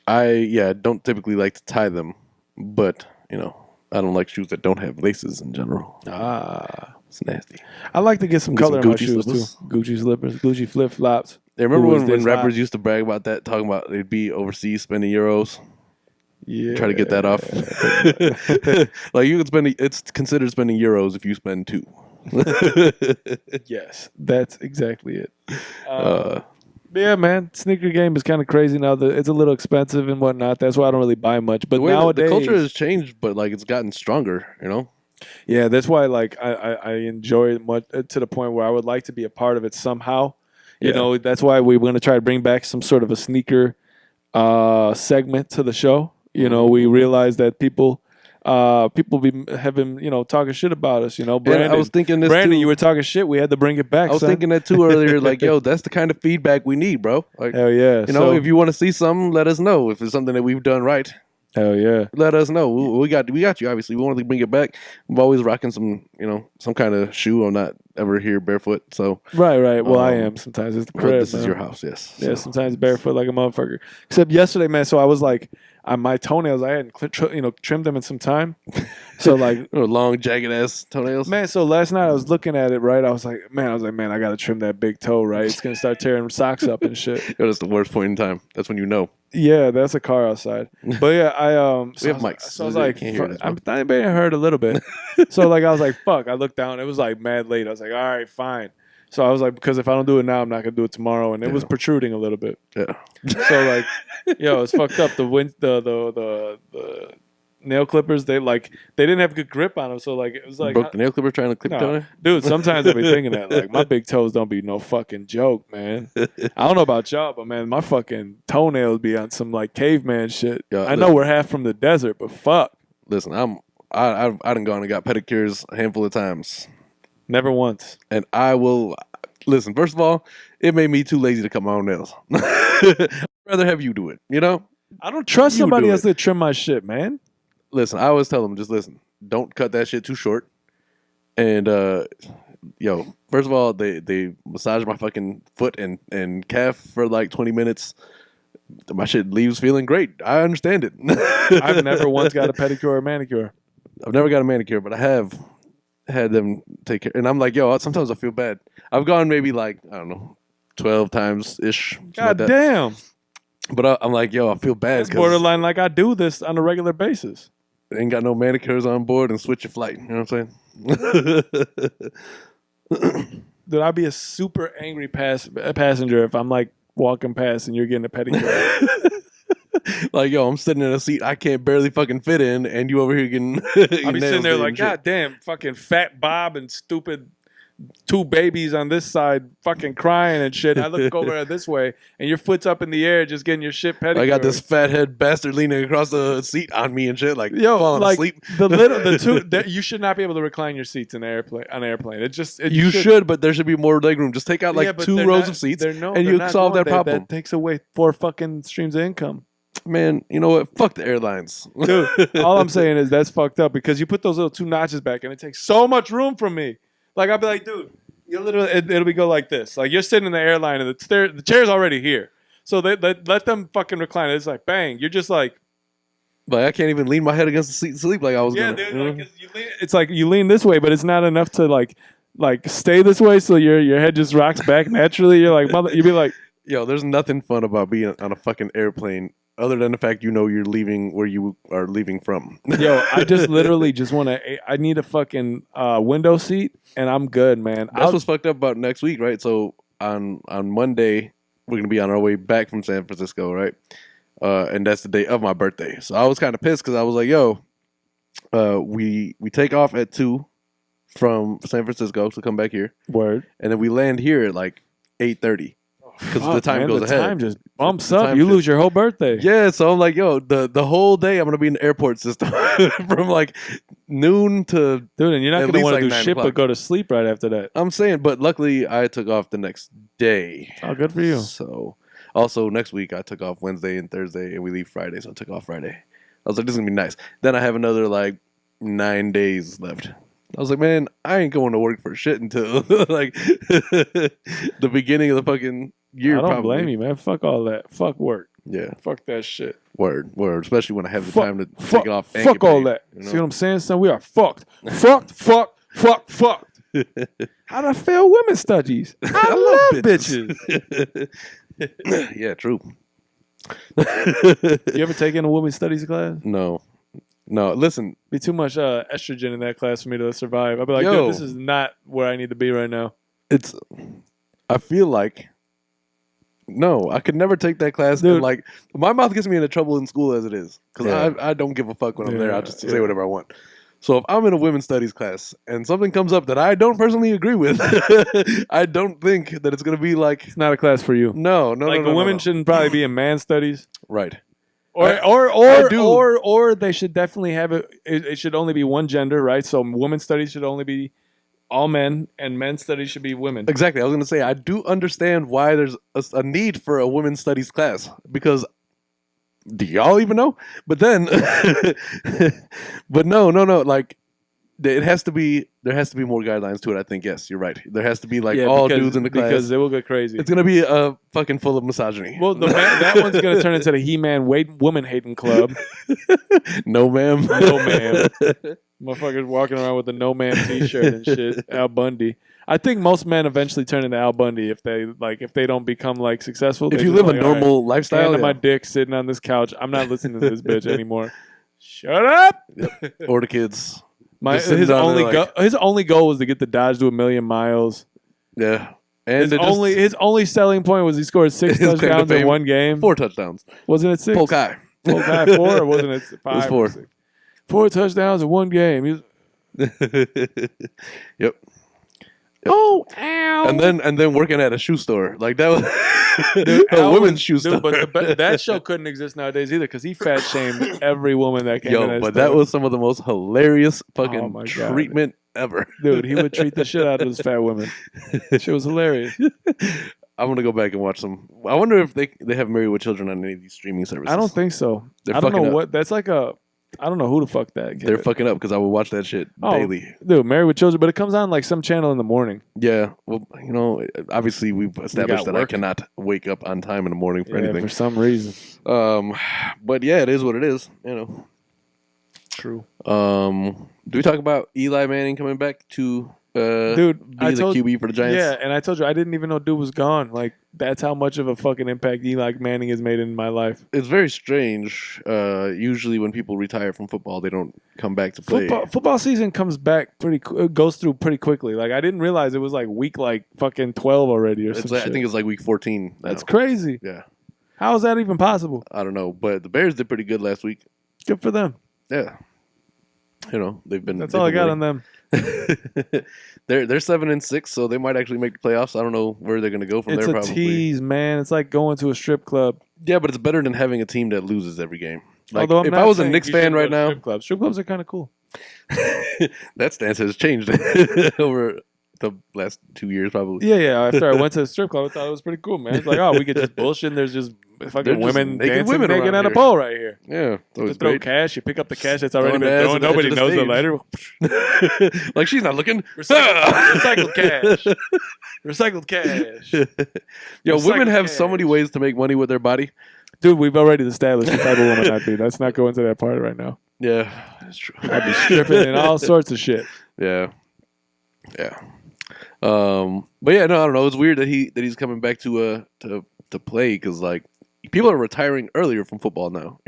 I don't typically like to tie them, but I don't like shoes that don't have laces in general. It's nasty.
I like to get some color in my shoes too. Gucci slippers, Gucci flip flops.
Yeah, remember when rappers used to brag about that, talking about they'd be overseas spending euros.
Yeah,
try to get that off. Like you can spend, it's considered spending euros if you spend $2.
Yes, that's exactly it. Yeah, man, sneaker game is kind of crazy now. It's a little expensive and whatnot. That's why I don't really buy much. But nowadays,
the culture has changed, but like it's gotten stronger.
Yeah, that's why like I enjoy it much to the point where I would like to be a part of it somehow. That's why we're going to try to bring back some sort of a sneaker segment to the show. We realize that people have been talking shit about us. Brandon,
I was thinking this
Brandon,
too.
you were talking shit. We had to bring it back.
I was thinking that too earlier. Like, yo, that's the kind of feedback we need, bro. Like,
hell yeah.
If you want to see something, let us know. If it's something that we've done right.
Hell yeah.
Let us know. We got you. Obviously, we want to bring it back. I'm always rocking some kind of shoe. I'm not ever here barefoot. So
Right. Well, I am sometimes. It's the crib.
this is
man.
your house, yes.
Yeah,
So.
sometimes barefoot like a motherfucker. Except yesterday, man. So I was like, my toenails, I hadn't trimmed them in some time. So like
Long jagged ass toenails.
man, so last night I was looking at it, right? I was like, man, I gotta trim that big toe, right? It's gonna start tearing socks up and shit.
That's the worst point in time. That's when you know.
Yeah, that's a car outside. But yeah,
We have mics.
So I was like,
Can't hear this,
I heard a little bit. So like I was like, fuck. I looked down. It was like mad late. I was like, all right, fine. So I was like, because if I don't do it now, I'm not gonna do it tomorrow, and it was protruding a little bit.
Yeah.
So like, it's fucked up. The nail clippers, they didn't have good grip on them. So like, it was like
Broke the nail clipper trying to clip toenail.
dude. Sometimes I be thinking that like my big toes don't be no fucking joke, man. I don't know about y'all, but man, my fucking toenails be on some like caveman shit.
Yeah,
I know we're half from the desert, but fuck,
Listen, I done gone and got pedicures a handful of times.
never once.
And I will listen. First of all, it made me too lazy to cut my own nails. I'd rather have you do it.
I don't trust
You
somebody
do
else to trim my shit, man.
Listen, I always tell them, just listen. Don't cut that shit too short. And first of all, they massage my fucking foot and calf for like 20 minutes. My shit leaves feeling great. I understand it.
I've never once got a pedicure or manicure.
I've never got a manicure, but I have had them take care. And I'm like, sometimes I feel bad. I've gone maybe like, I don't know, 12 times ish.
God
like
damn.
But I'm like, I feel bad.
It's borderline like I do this on a regular basis.
Ain't got no manicures on board and switch your flight. You know what I'm saying?
Dude, I'd be a super angry passenger if I'm like walking past and you're getting a pedicure.
Like, I'm sitting in a seat I can't barely fucking fit in, and you over here getting.
I'll be sitting there like, God damn, fucking fat Bob and stupid two babies on this side fucking crying and shit. I look over this way, and your foot's up in the air just getting your shit pedicure.
I got this fathead bastard leaning across the seat on me and shit, like falling
like
asleep.
You should not be able to recline your seats in an airplane.
You should, but there should be more legroom. Just take out like 2 rows of seats, and you solve that problem.
That takes away 4 fucking streams of income.
Man, you know what? Fuck the airlines.
Dude, all I'm saying is that's fucked up because you put those little 2 notches back and it takes so much room from me. Like, I'll be like, dude, you literally, it'll be go like this. Like, you're sitting in the airline and the chair's already here. So let them fucking recline. It's like, bang. You're just like.
Like, I can't even lean my head against the seat and sleep like I was going to.
Yeah, dude. Like, it's like you lean this way, but it's not enough to, like stay this way so your head just rocks back naturally. You're like, you'd be like.
There's nothing fun about being on a fucking airplane other than the fact you're leaving where you are leaving from.
I just literally just want to. I need a fucking window seat, and I'm good, man.
That's what's fucked up about next week, right? So on Monday, we're gonna be on our way back from San Francisco, right? And that's the day of my birthday. So I was kind of pissed because I was like, we take off at 2 from San Francisco to come back here.
Word.
And then we land here at like 8:30. Because the time goes ahead.
The time just bumps up. You lose your whole birthday.
Yeah, so I'm like, the whole day I'm going to be in the airport system from like noon to.
Dude, and you're not going to want to do
9
shit
o'clock.
but go to sleep right after that.
I'm saying, but luckily I took off the next day.
Oh, good for you.
So also next week I took off Wednesday and Thursday and we leave Friday, so I took off Friday. I was like, this is going to be nice. Then I have another like 9 days left. I was like, man, I ain't going to work for shit until like the beginning of the fucking year.
I don't
probably.
blame you, man. Fuck all that. Fuck work.
Yeah.
Fuck that shit.
Word. Especially when I have the time to take it off. And
Fuck
get paid,
all that.
you know?
See what I'm saying, son? We are fucked. Fucked. How do I fail women's studies? I love bitches.
Yeah, true.
You ever taken a women's studies class?
No, listen.
Be too much estrogen in that class for me to survive. I'd be like, dude, this is not where I need to be right now.
I feel like, no, I could never take that class.
Dude.
And like, my mouth gets me into trouble in school as it is. Because I don't give a fuck when I'm there. I'll just say whatever I want. So if I'm in a women's studies class and something comes up that I don't personally agree with, I don't think that it's going to be like.
It's not a class for you.
No.
Like, a women shouldn't probably be in man studies.
Right.
Or they should definitely have it. It should only be one gender, right? So women's studies should only be all men, and men's studies should be women.
Exactly. I was going to say, I do understand why there's a need for a women's studies class, because do y'all even know? But then, but no. Like, there has to be more guidelines to it. I think yes, you're right. There has to be like all dudes in the class
because it will get crazy.
It's gonna be fucking full of misogyny.
Well, that one's gonna turn into the He-Man woman hating club.
No, ma'am.
No, ma'am. Motherfuckers walking around with a no ma'am T-shirt and shit. Al Bundy. I think most men eventually turn into Al Bundy if they don't become like successful.
If you live a normal lifestyle,
my dick sitting on this couch. I'm not listening to this bitch anymore. Shut up.
Yep. Or the kids.
His only goal was to get the Dodge to 1,000,000 miles.
Yeah. And
his only selling point was he scored 6 touchdowns in one game.
4 touchdowns.
Wasn't it 6?
Polkai.
4 or wasn't it 5?
It was 4.
4 touchdowns in one game.
Yep.
Oh, ow!
And then working at a shoe store like that was
a
women's shoe store.
But that show couldn't exist nowadays either because he fat shamed every woman that came.
Yo, but that was some of the most hilarious fucking treatment ever.
Dude, he would treat the shit out of those fat women. Shit was hilarious.
I'm gonna go back and watch some. I wonder if they have Married with Children on any of these streaming services.
I don't think so.
They're
I don't know
fucking up.
what that's like a. I don't know who the fuck that.
They're fucking up because I would watch that shit daily.
Dude, Married with Children, but it comes on like some channel in the morning.
Yeah, well, obviously we've established that I cannot wake up on time in the morning for anything
for some reason.
But yeah, it is what it is.
True.
Do we talk about Eli Manning coming back to
dude,
be the QB for the Giants?
Yeah, and I told you I didn't even know dude was gone. Like that's how much of a fucking impact Eli Manning has made in my life.
It's very strange. Usually when people retire from football, they don't come back to play.
Football season comes back goes through pretty quickly. Like I didn't realize it was like week fucking 12 already or something.
I think it's like week 14 now.
That's crazy.
Yeah.
How is that even possible?
I don't know, but the Bears did pretty good last week.
Good for them.
Yeah. They've been.
That's all I got on them.
They're 7-6, so they might actually make the playoffs. I don't know where they're going to go from there.
It's
probably.
a tease, man. It's like going to a strip club.
Yeah, but it's better than having a team that loses every game. Like,
Although
if I was a Knicks fan right now,
strip clubs are kind of cool.
That stance has changed over the last 2 years, probably.
Yeah. After I went to the strip club, I thought it was pretty cool, man. It's like, we could just bullshit. And there's just fucking women dancing naked at a pole right here.
Yeah,
you throw cash. You pick up the cash that's already been thrown. Nobody knows the later.
Like she's not looking.
Recycled cash. Recycled cash.
Yo, women have so many ways to make money with their body.
Dude, we've already established the type of woman I'd be. Let's not go into that part right now.
Yeah, that's true.
I'd be stripping and all sorts of shit.
Yeah. But yeah, no, I don't know. It's weird that he's coming back to play because like people are retiring earlier from football now.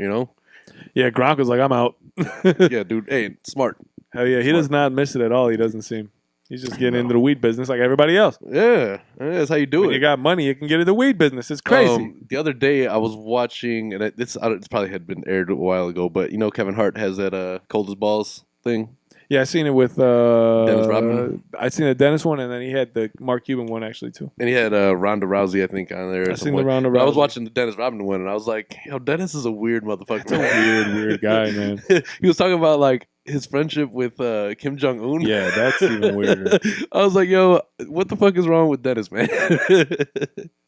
Yeah, Gronk was like, I'm out.
Yeah, dude. Hey, smart.
Hell yeah, he does not miss it at all. He doesn't seem. He's just getting into the weed business like everybody else.
Yeah, that's how you do it.
When you got money, you can get into the weed business. It's crazy.
The other day I was watching, and it's probably had been aired a while ago, but Kevin Hart has that cold as balls thing.
Yeah, I seen it with
Dennis Rodman.
I seen the Dennis one, and then he had the Mark Cuban one actually too.
And he had Ronda Rousey, I think, on there.
I seen the Ronda Rousey.
I was watching the Dennis Rodman one, and I was like, Dennis is a weird motherfucker.
It's a weird guy, man.
He was talking about like his friendship with Kim Jong-un.
Yeah, that's even weirder.
I was like, yo, what the fuck is wrong with Dennis, man?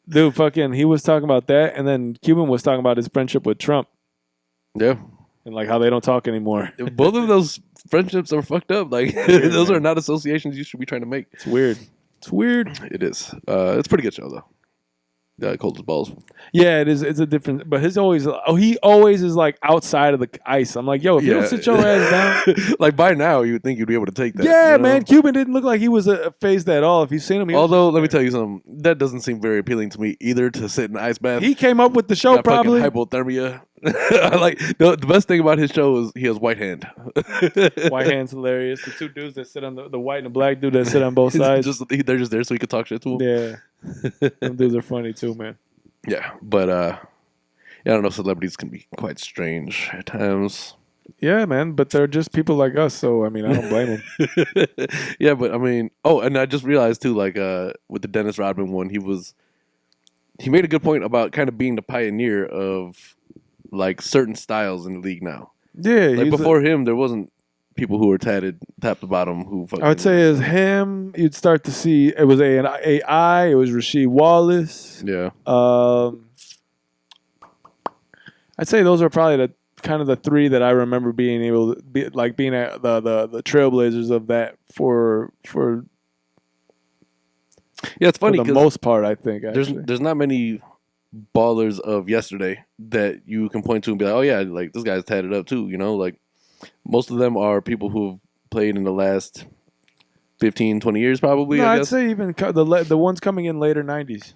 Dude, fucking, he was talking about that, and then Cuban was talking about his friendship with Trump.
Yeah.
And like how they don't talk anymore.
Both of those friendships are fucked up. Like those are not associations you should be trying to make.
It's weird.
It is. It's a pretty good show though. Cold as balls.
Yeah, it is. It's a different. But he always is like outside of the ice. I'm like, yo, if you don't sit your ass down,
like by now you would think you'd be able to take that.
Yeah, man. Cuban didn't look like he was phased at all. If you've seen him,
although let me tell you something, that doesn't seem very appealing to me either. To sit in an ice bath.
He came up with the show probably.
Hypothermia. I like the best thing about his show is he has white hand.
White hand's hilarious. The two dudes that sit on the white and the black dude that sit on both sides.
They're just there so he can talk shit to him.
Yeah, them dudes are funny too, man.
Yeah, but I don't know. Celebrities can be quite strange at times.
Yeah, man, but they're just people like us, so I mean, I don't blame them.
Yeah, but I mean, and I just realized too, like with the Dennis Rodman one, he made a good point about kind of being the pioneer of like certain styles in the league now.
Yeah,
like before him, there wasn't people who were tatted top to bottom. Who fucking,
I would say is him. You'd start to see it was AI. It was Rasheed Wallace.
Yeah.
I'd say those are probably the kind of the three that I remember being able to be like being the trailblazers of that for
Yeah, it's funny
the
because
most part. I think actually.
there's not many ballers of yesterday that you can point to and be like, oh yeah, like this guy's tatted up too. You know, like most of them are people who've played in the last 15, 20 years probably.
No,
I
I'd
guess.
say even the ones coming in later 90s.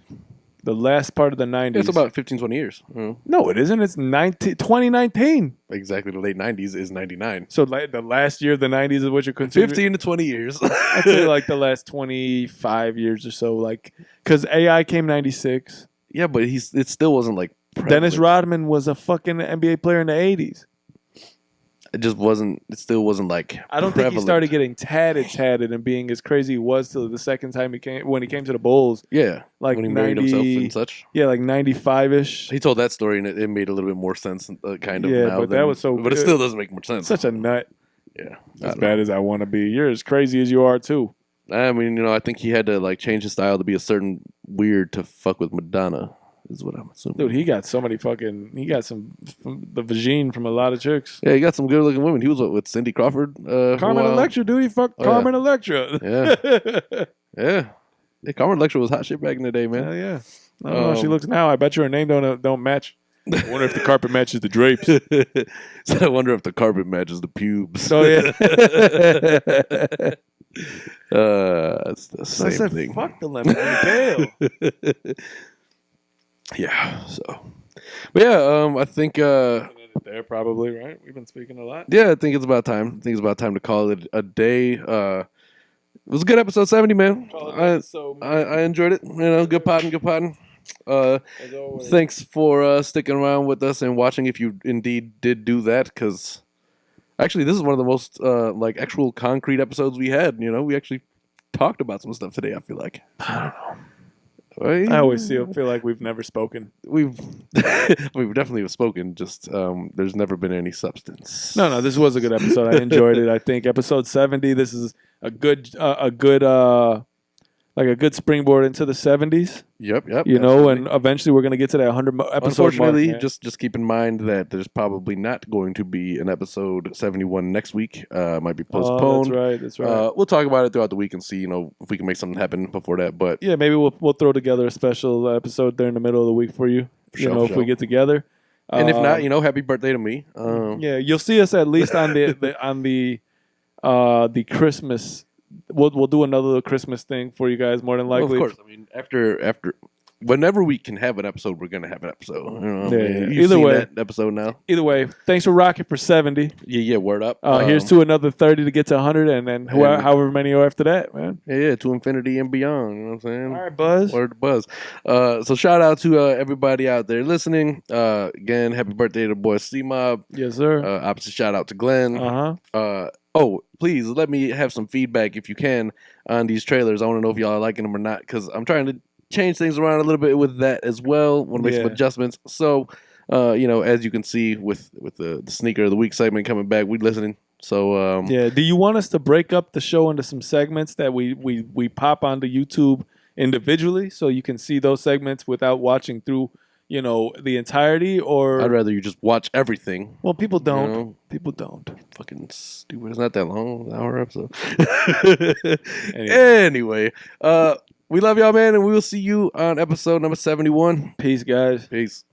The last part of the 90s.
It's about 15, 20 years.
No, it isn't. It's 2019.
Exactly. The late 90s is 99.
So like the last year of the 90s is what you're considering?
15 to 20 years.
I'd say like the last 25 years or so. Like, because AI came 96.
Yeah, but it still wasn't like
Dennis
prevalent.
Rodman was a fucking NBA player in the 80s.
It still wasn't like
I don't think he
prevalent.
started getting tatted and being as crazy he was till the second time when he came to the Bulls.
Yeah,
Like
when he married
90
himself and such.
Yeah, like 95-ish.
He told that story and it made a little bit more sense, kind of.
Yeah,
now
but that was so
But it
good.
still doesn't make much sense.
Such a nut.
Yeah,
As bad as I want to be. You're as crazy as you are, too.
I mean, I think he had to like change his style to be a certain weird to fuck with Madonna. Is what I'm assuming.
Dude, he got so many fucking... He got the vagine from a lot of chicks.
Yeah, he got some good looking women. He was with Cindy Crawford. For a
Carmen
while.
Electra, dude. He fucked Carmen Electra.
Yeah, yeah. Hey, Carmen Electra was hot shit back in the day, man.
Hell yeah. I don't know how she looks now. I bet you her name don't match. I wonder if the carpet matches the drapes.
So I wonder if the carpet matches the pubes.
Oh, yeah.
It's the
So I
same
said,
thing.
fuck the lemon and pale.
Yeah. So, but yeah, I think.
There probably, right? We've been speaking a lot.
Yeah, I think it's about time. I think it's about time to call it a day. It was a good episode 70, man. I enjoyed it. Good potting.
As always.
Thanks for sticking around with us and watching. If you indeed did do that, because actually, this is one of the most like actual concrete episodes we had. We actually talked about some stuff today. I feel like.
I don't know.
Right?
I always feel like we've never spoken.
We've definitely spoken. Just there's never been any substance.
No, this was a good episode. I enjoyed it. I think episode 70. This is a good springboard into the 70s.
Yep.
And eventually we're gonna get to that 100 episode.
Unfortunately,
mark,
just keep in mind that there's probably not going to be an episode 71 next week. Might be postponed.
That's right.
We'll talk about it throughout the week and see, if we can make something happen before that. But
Yeah, maybe we'll throw together a special episode there in the middle of the week for you.
Sure.
If we get together.
and if not, happy birthday to me.
Yeah, you'll see us at least on the Christmas. We'll do another Christmas thing for you guys more than
Well,
likely.
of course. I mean, after whenever we can have an episode, we're gonna have an episode.
Yeah.
You've
Either
seen
way.
that episode now.
Either way, thanks for rocking for 70.
Yeah. Word up.
Here's to another 30 to get to 100, and then however many are after that, man.
Yeah, to infinity and beyond. You know what I'm saying?
All right, Buzz.
Word to Buzz. So shout out to everybody out there listening. Again, happy birthday to the boy C-Mob.
Yes, sir.
Opposite shout out to Glenn. Please let me have some feedback if you can on these trailers. I want to know if y'all are liking them or not, because I'm trying to change things around a little bit with that as well. Want to make some adjustments. So, as you can see with the sneaker of the week segment coming back, we listening. So
Do you want us to break up the show into some segments that we pop onto YouTube individually, so you can see those segments without watching through the entirety? Or
I'd rather you just watch everything.
Well, people don't. People don't.
Fucking stupid. It's not that long. An hour episode.
Anyway.
Anyway, we love y'all, man, and we will see you on episode number 71.
Peace, guys.
Peace.